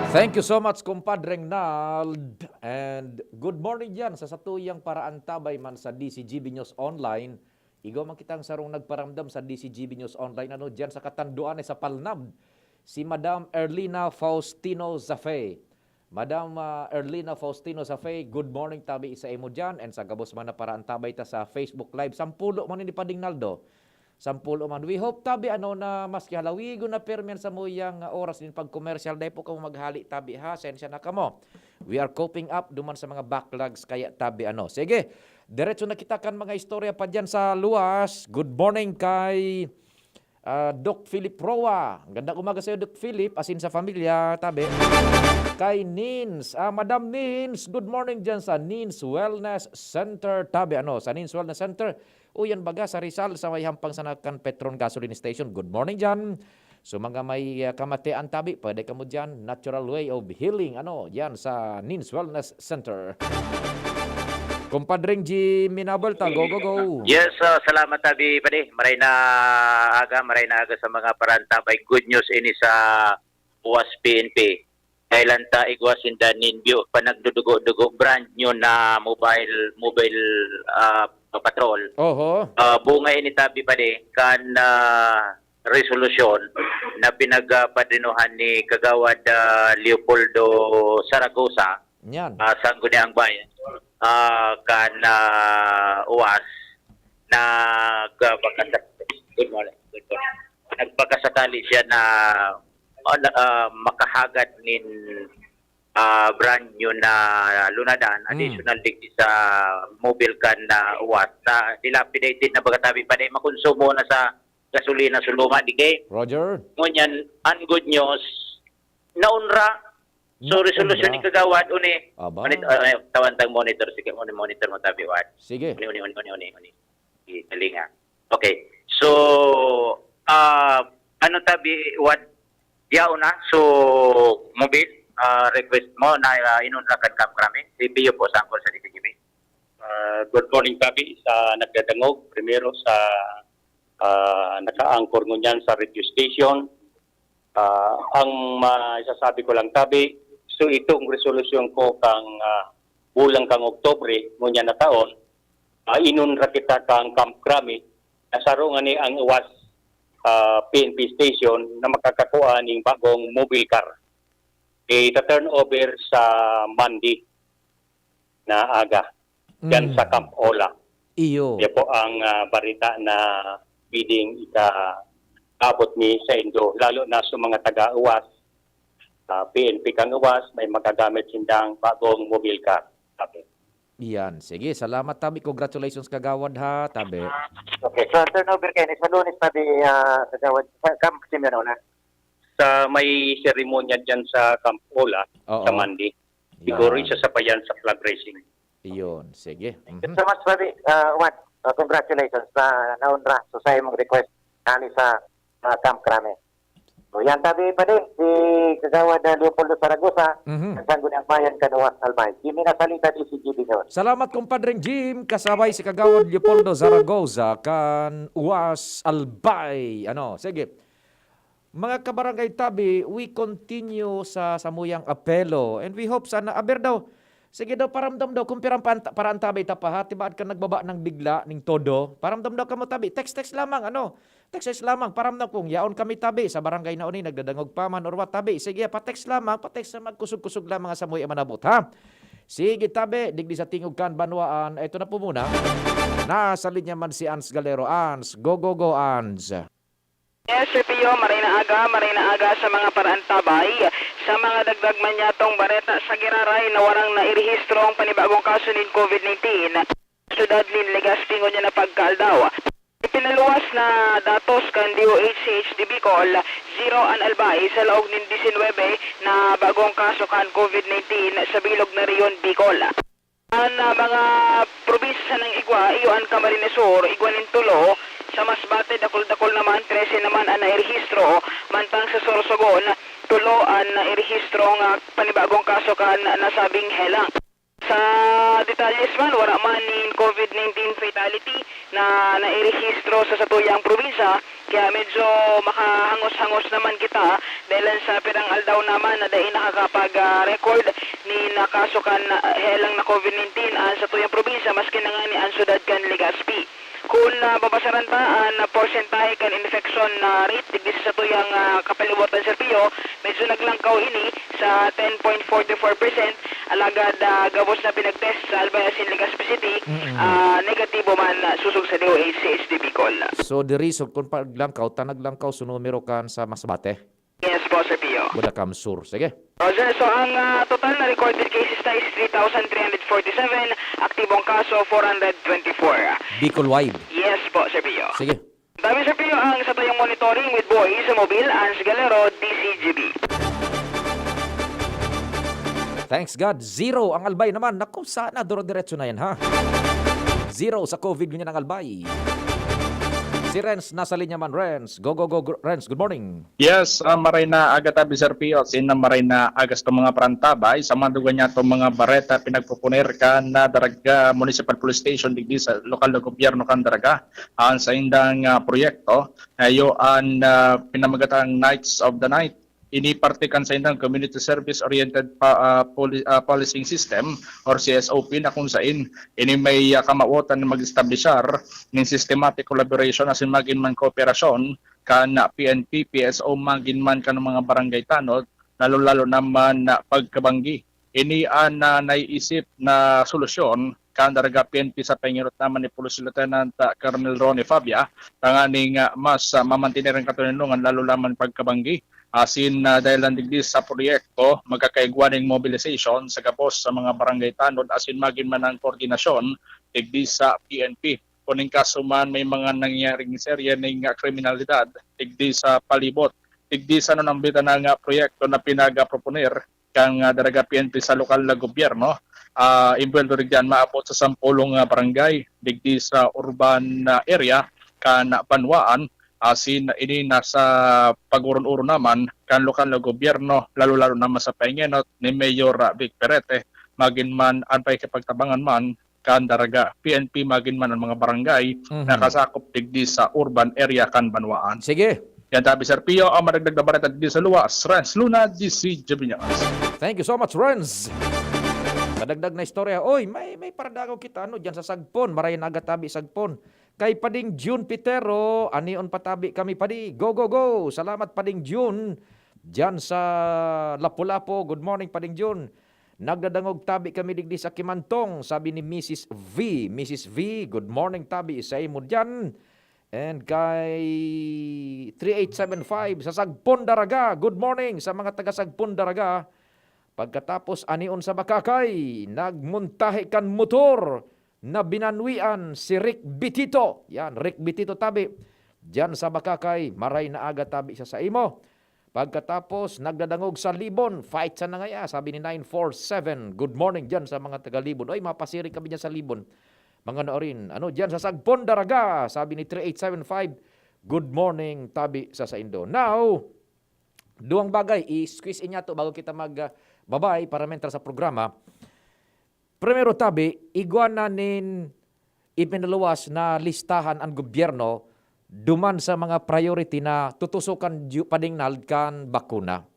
Thank you so much, kumpadreng Nald. And good morning dyan sa satuyang paraan tabay man sa DCGB News Online. Igaw man kitang sarong nagparamdam sa DCGB News Online. Ano dyan sa katanduan sa Palnab, si Madam Erlina Faustino Zafe. Madam Erlina Faustino Zafe, good morning tabi isa imo dyan. And sa gabos man na paraan tabay ta sa Facebook Live. Sampulo man ni Pading Naldo. Sampulo man. We hope tabi na maski halawigo na permen sa muyang oras din pag commercial day po kamo maghali tabi ha. Sensya na kamo. We are coping up duman sa mga backlogs kaya tabi Sige, diretso na kita kan mga istorya pa dyan sa luwas. Good morning kay Doc Philip Roa. Gandang umaga sa iyo Doc Philip asin sa pamilya tabi. Kay Nins, Madam Nins, good morning dyan sa Nins Wellness Center tabi sa Nins Wellness Center. Uyan baga sa Rizal sa may hampang sanakan Petron Gasoline Station. Good morning dyan. So mga may kamatian tabi, pwede ka mo dyan. Natural way of healing. Dyan sa Nins Wellness Center. Kumpadring G. Minabalta, go, go, go. Yes, salamat tabi pade. Maray na aga sa mga parantabay. Good news ini sa UAS PNP. Kailan ta igwasin daninbyo panagdudugo-dugo brand new na mobile patrol. Oho. Bunga ini tabi pade kan resolusyon na pinagpadrinuhan ni Kagawad Leopoldo Zaragoza. Yan. Sa Guniang Bayan. Kan UAS na good morning. Nagpakasakali siya na makahagad nin brand new na lunadan, additional digdi sa mobile can na UAS na dilapidated na bagatabi pa na makonsumo na sa gasolina suluma di kay. Roger. Ngunyan, ang good news, naunra. So, resolution ni kagawad, uni. Aba. Tawantang monitor. Sige, monitor mo tabi, Wad. Sige. Uni. Talinga. Okay. So, ano tabi, Wad? Yaw na. So, mobile, request mo na inunrakan kam krami. CPU po, sangkol sa DCGB. Good morning, Tabi. Sa nagdadangog, primero sa naka-anchor ngunyan sa radio station. Ang masasabi ko lang, Tabi, so itong resolusyon ko kang bulang kang Oktobre, ngunyan na taon, inunra kita kang Camp Crame, nasarungan ni ang iwas PNP station na makakakuha ng bagong mobile car. Ita-turn over sa Monday na aga. Yan sa Camp Ola. Iyo. Yan po ang barita na bidding ika-abot ni sa Indo. Lalo na sa mga taga-uwas. PNP kang uwas, may magagamit sindang bagong mobile car. Tabi. Yan. Sige, salamat Tabi. Congratulations kagawad ha, Tabi. Okay, so turnover kayo. Sa lunes tabi, kagawad, Camp Simeon na. Sa may seremonya dyan sa Camp Ola, sa Monday. Siguro isa sa payan sa flag racing. Iyon. Sige. So much, Tabi. Congratulations na naunra. So sa'yo mong request kani sa Camp Crame. So yan tabi pa din, si kagawad Leopoldo Zaragoza, nagsanggo ng bayan Kanuwas Albay. Kimi na salita di si GB noon. Salamat kumpadreng Jim, kasabay si kagawad Leopoldo Zaragoza kan Uwas Albay. Sige. Mga kabarangay Tabi, we continue sa samuyang apelo and we hope sana aber daw. Sige daw, paramdam daw, kung parang Tabi tapahat, tibaad ka nagbaba ng bigla, ng todo, paramdam daw ka mo Tabi, text lamang, text lamang, paramdam kung yaon kami Tabi, sa barangay na uni, nagdadangog pa man, or what Tabi, sige, pa-text lamang, pa-text na magkusog-kusog lang mga samuy manabot, ha? Sige Tabi, digdi sa tingog kan banwaan, ito na po muna, nasa linya man si Ans Galero. Ans, go, Ans. Yes, Sir Pio, maray na aga sa mga paraan Tabay. Sa mga dagdag man yatong bareta sa Giraray na warang nairehistro ang panibagong kaso ng COVID-19. Sudad nin Legazpi niya na pagkaldaw. Ipinaluwas na datos kan DOH-CHD Bicol, 0 an Albay sa laog nin 19 na bagong kaso kan COVID-19 sa bilog na riyon Bicol. Ang mga probinsya ng Igwa, Iyoan Camarines Sur, Iguanin Tulo, sa Masbate, Dakol-Dakol naman, 13 naman ang nairehistro, mantang sa Sorsogon, tulo ang nairehistro ng panibagong kaso kan nasabing helang. Sa detalles man, wala man ni COVID-19 fatality na nairehistro sa satuyang probinsya, kaya medyo makahangos-hangos naman kita dahil sa pirang aldaw naman na dahil nakakapag-record ni nakasukan helang na COVID-19 sa satuyang probinsya, maski na nga ni ang sudad kan Legazpi. Kung babasaran pa na porcentahe kan infection rate digdi sa tuyang kapalibutan Serpio, medyo naglangkaw ini sa 10.44%, alagad gabos na pinagtest sa Albay Asin Legazpi City, negatibo man susog sa DOH-CHD Bicol. So diri so kung paglangkaw tanaglangkaw sa numero kan sa Masbate. Yes po, Sir Pio. Budakam Sur. Sige. Roger, so ang total na recorded cases na is 3,347, aktibong kaso 424. Bicol-wide. Yes po, Sir Pio. Sige. Dami, Sir Pio, ang sa tuyong monitoring with Boy sa mobile, Ans Galero, DCGB. Thanks God. 0 ang Albay naman. Naku, sana duro-diretso na yan, ha? 0 sa COVID ganyan ang Albay. Si Renz, nasa linya man. Renz, go, Renz, good morning. Yes, maray na aga tabi Sir Pio. Sin maray na agas to mga prantabay. Sa mandugan niya to mga bareta pinagpupuner ka na Daraga Municipal Police Station digdi sa lokal na gobyerno kan Daraga. Sa indang proyekto, ayo an pinamagatang Knights of the Night. Ini parte kan sa indang Community Service Oriented Policing System or CSOP na kung saan ini may kamawotan na mag-establishar ng systematic collaboration asin magin man kooperasyon kan PNP, PSO magin man kan mga barangay tanod lalo naman na pagkabanggi. Ini an naiisip na solusyon kan Daraga PNP sa pangirot naman ni Police Lieutenant Colonel Ronnie Fabia tanganing mas mamantiner ang katunungan lalo naman pagkabanggi. Asin dahil digdi sa proyekto, magkakaigwaning mobilization sa gabos sa mga barangay tanod asin magin man ang koordinasyon digdi sa PNP. kuning kaso man may mga nangyaring serye ng kriminalidad digdi sa palibot. Digdi sa nanambitan nga proyekto na pinagaproponer kang daraga PNP sa lokal na gobyerno. Imbwelto rin dyan maabot sa 10 barangay digdi sa urban area kan Banwaan. Asin ini nasa pagurun-uro naman kan lokal na gobyerno lalo-lalo naman sa paingenot ni Mayor Vic Perete magin man anpay kapagtabangan man kan daraga PNP magin man ang mga barangay na kasakop digdi sa urban area kan Banwaan. Sige. Yan tabi Sir Pio, ang madagdag na bareta digdi sa luwas. Renz Luna, DC Jabinas. Thank you so much, Renz. Madagdag na istorya. Oy, may paradagaw kita diyan sa Sagpon. Marayan agatabi Sagpon. Kay Pading June Pitero, anion patabi kami padi. Go, go, go. Salamat Pading June. Diyan sa Lapu-Lapu. Good morning Pading June. Nagdadangog tabi kami digdi sa Kimantong. Sabi ni Mrs. V. Mrs. V, good morning tabi. Isa mo dyan. And kay 3875 sa Sagpon Daraga. Good morning sa mga taga Sagpon Daraga. Pagkatapos anion sa Bakakay, nagmuntahe kan motor na binanwian si Rick Bitito. Yan, Rick Bitito tabi. Diyan sa Bakakay, maray na aga tabi sa imo. Pagkatapos nagdadangog sa Libon, fight sa nangaya, sabi ni 947. Good morning diyan sa mga taga Libon. Oy, mapasiri kami diyan sa Libon. Mga noorin, diyan sa Sagpon Daraga, sabi ni 3875, good morning, tabi sa Indo. Now, duwang bagay, i-squeeze in to bago kita magbabay para mental sa programa. Primero tabi, iguana nin ipinaluwas na listahan ang gobyerno duman sa mga priority na tutusukan padingnal kan bakuna.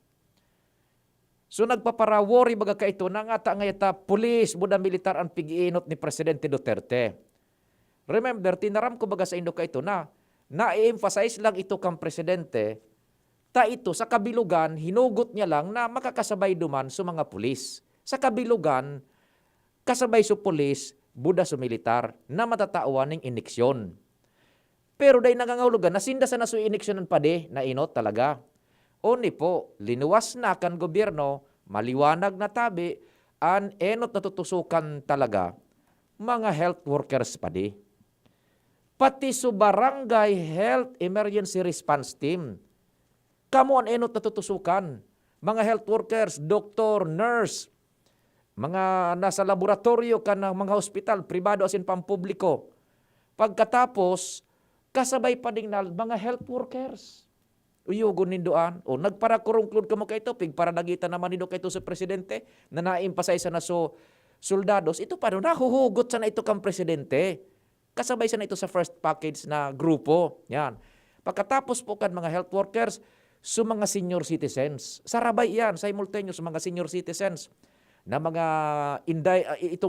So nagpapara-worry baga ka ito na nga ngayata pulis, buda militar ang pigiinot ni Presidente Duterte. Remember, tinaram ko baga sa Indo ka ito na i-emphasize lang ito kang Presidente, ta ito sa kabilugan, hinugot niya lang na makakasabay duman sa mga pulis. Sa kabilugan, kasabay sa pulis, buda sa militar na matatawan ng iniksyon. Pero dahil nangangahulugan, nasinda sa naso iniksyonan pa na inot talaga. Oni po, linuwas na kan gobyerno, maliwanag na tabi, an enot natutusukan talaga, mga health workers pa di. Pati sa barangay health emergency response team, kamo an enot natutusukan, mga health workers, doktor, nurse, mga nasa laboratorio kan ng mga hospital, pribado asin pampubliko. Pagkatapos, kasabay pa din na mga health workers. Uyugon nindoan. O nagpara-kurungklud ka mo kay topig para nagita naman nindo kay sa presidente na na-emphasize na so soldados. Ito pa nahuhugot sa na ito kang presidente. Kasabay sa na ito sa first package na grupo. Yan. Pagkatapos po kan mga health workers, sa mga senior citizens. Sarabay yan, simultaneous sa mga senior citizens na mga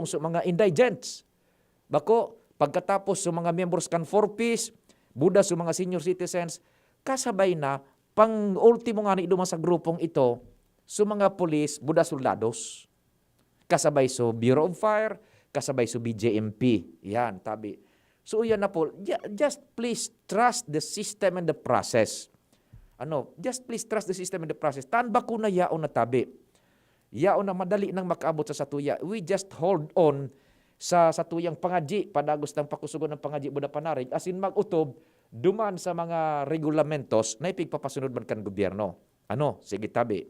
mga indigents. Bako, pagkatapos sa mga members kan 4Ps, buda sa mga senior citizens, kasabay na pang ultimo nga ni duman sa grupong ito sa mga pulis, buda soldados. Kasabay so Bureau of Fire, kasabay so BJMP. Yan, tabi. So yan na po, just please trust the system and the process. Just please trust the system and the process. Tanba ko na yaon na tabi. Yaon na madali nang makaabot sa satuya. We just hold on sa satuyang pangadji, padagos ng pakusugon ng pangadji buda panarig, asin mag-utob, duman sa mga regulamentos na ipigpapasunod man kan gobyerno. Sige tabi.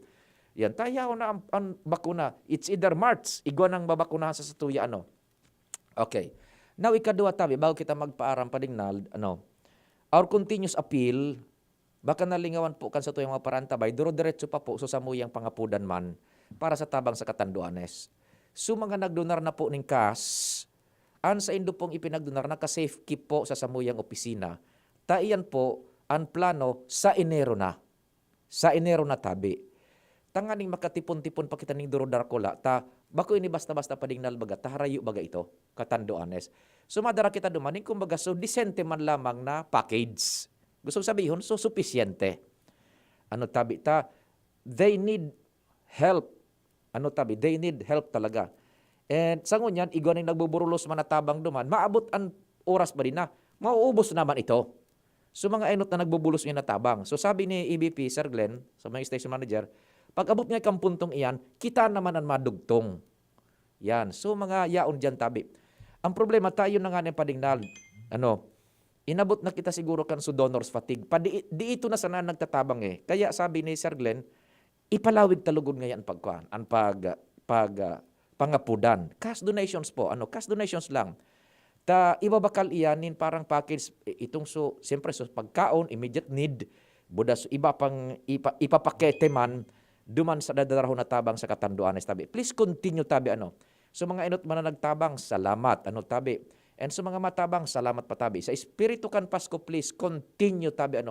Yan, tayaw na ang bakuna. It's either March, igwa nang babakunahan sa satuya, Okay. Now, ikadua tabi, bago kita magpaaram padingnal, our continuous appeal, baka nalingawan po kan sa tuyang mga parantabay, duro-diretso pa po, so samuyang pangapudan man, para sa tabang sa Katanduanes. So, mga nagdonar na po ng cash, an sa Indo pong ipinagdonar, naka-safe keep po sa samuyang opisina, taiyan po ang plano sa Enero na. Sa Enero na tabi. Tanganing makatipon-tipon pa kita ning Durodar Kola, bako ini basta-basta padingnal baga, taharayo baga ito, Katanduanes. So madara kita dumaning, kumbaga, so disente man lamang na package. Gusto sabihin, so sufisyente. Tabi, they need help. Tabi, they need help talaga. And sa ngunyan, igwa ning nagbuburulos manatabang duman, maabot ang oras ba din na, mauubos naman ito. So mga enot na nagbubulos niya natabang. So sabi ni EBP, Sir Glenn, sa mga station manager, pag abot nga kang puntong iyan, kita naman ang madugtong. Yan. So mga yaon dyan tabi. Ang problema tayo na nga ng padingnal, inabot na kita siguro kan sa donors fatigue. Di ito na sana nagtatabang eh. Kaya sabi ni Sir Glenn, ipalawig talugod ngayon pagkuan, ang pangapudan. Cash donations po, cash donations lang. Ibabakal iyanin parang package itong siyempre pagkaon, immediate need, budas iba pang ipapakete man duman sa dadarahon na tabang sa katanduan tabi. Please continue tabi So mga inot man na nagtabang, salamat tabi. And sa mga matabang, salamat pa tabi. Sa Espiritu kan Pasko, please continue tabi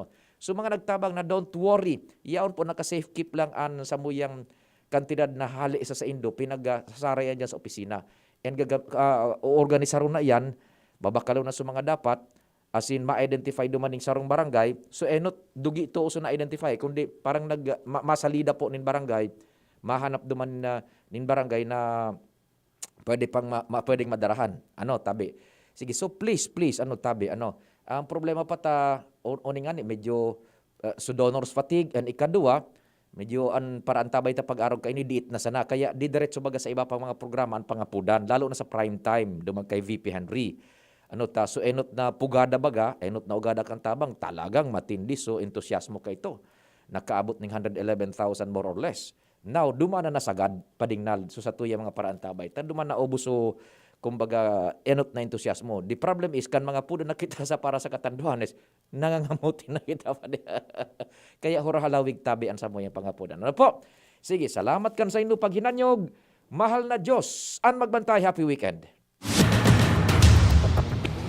So mga nagtabang na don't worry, yaon po naka-safe keep lang an sa muyang kantidad na hali isa sa Indo, pinag-sarayan dyan sa opisina. And organisaron na yan, babakalaw na sa mga dapat, as in ma-identify dumaning sarong barangay, so enot dugi ito uso na-identify, kundi parang masalida po nin barangay, mahanap duman na nin barangay na pwedeng madarahan. Tabi. Sige, so please, tabi, ang problema pa uningan, medyo so donors fatigue, and ikadua, medyo para antabay ta pag-araw kay ni diit na sana, kaya di diretso baga sa iba pang mga programa ang pangapudan, lalo na sa prime time, dumag kay VP Henry. So enot na pugada baga, enot na ugada kang tabang, talagang matindi, so entusiasmo ka ito. Nakaabot ng 111,000 more or less. Now, dumana na sagad, padingnal, so sa tuya mga paraan tabay. Dumana na ubos, so kumbaga, enot na entusiasmo. The problem is, kan mga pudo nakita sa para sa katanduanes, nangangamuti na kita pa niya. Kaya hurahalawig tabi ang sa mo yung pangapudan. Po? Sige, salamat kan sa inyo paghinanyog. Mahal na Diyos, ang magbantay. Happy weekend.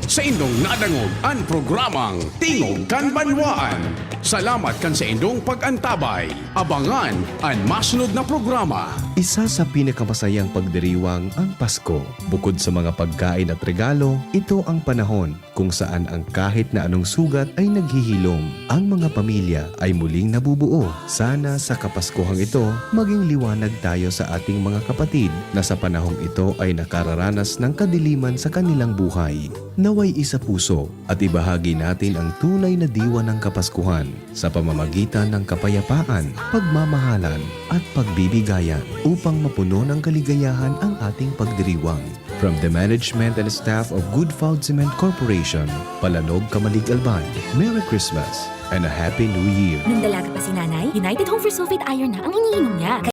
Sa indong nadangog ang programang Tingog kan Banwaan. Salamat kan sa indong pag-antabay. Abangan ang masunod na programa. Isa sa pinakamasayang pagdiriwang ang Pasko. Bukod sa mga pagkain at regalo, ito ang panahon kung saan ang kahit na anong sugat ay naghihilom. Ang mga pamilya ay muling nabubuo. Sana sa Kapaskuhang ito, maging liwanag tayo sa ating mga kapatid na sa panahong ito ay nakararanas ng kadiliman sa kanilang buhay. Naway isa puso at ibahagi natin ang tunay na diwa ng Kapaskuhan sa pamamagitan ng kapayapaan, pagmamahalan at pagbibigayan upang mapuno ng kaligayahan ang ating pagdiriwang. From the management and staff of Good Food Cement Corporation, Palanog, Kamalig, Alban, Merry Christmas and a Happy New Year. Nung dalaga pa si nanay, United Home for Sulfate Iron na ang iniinom niya.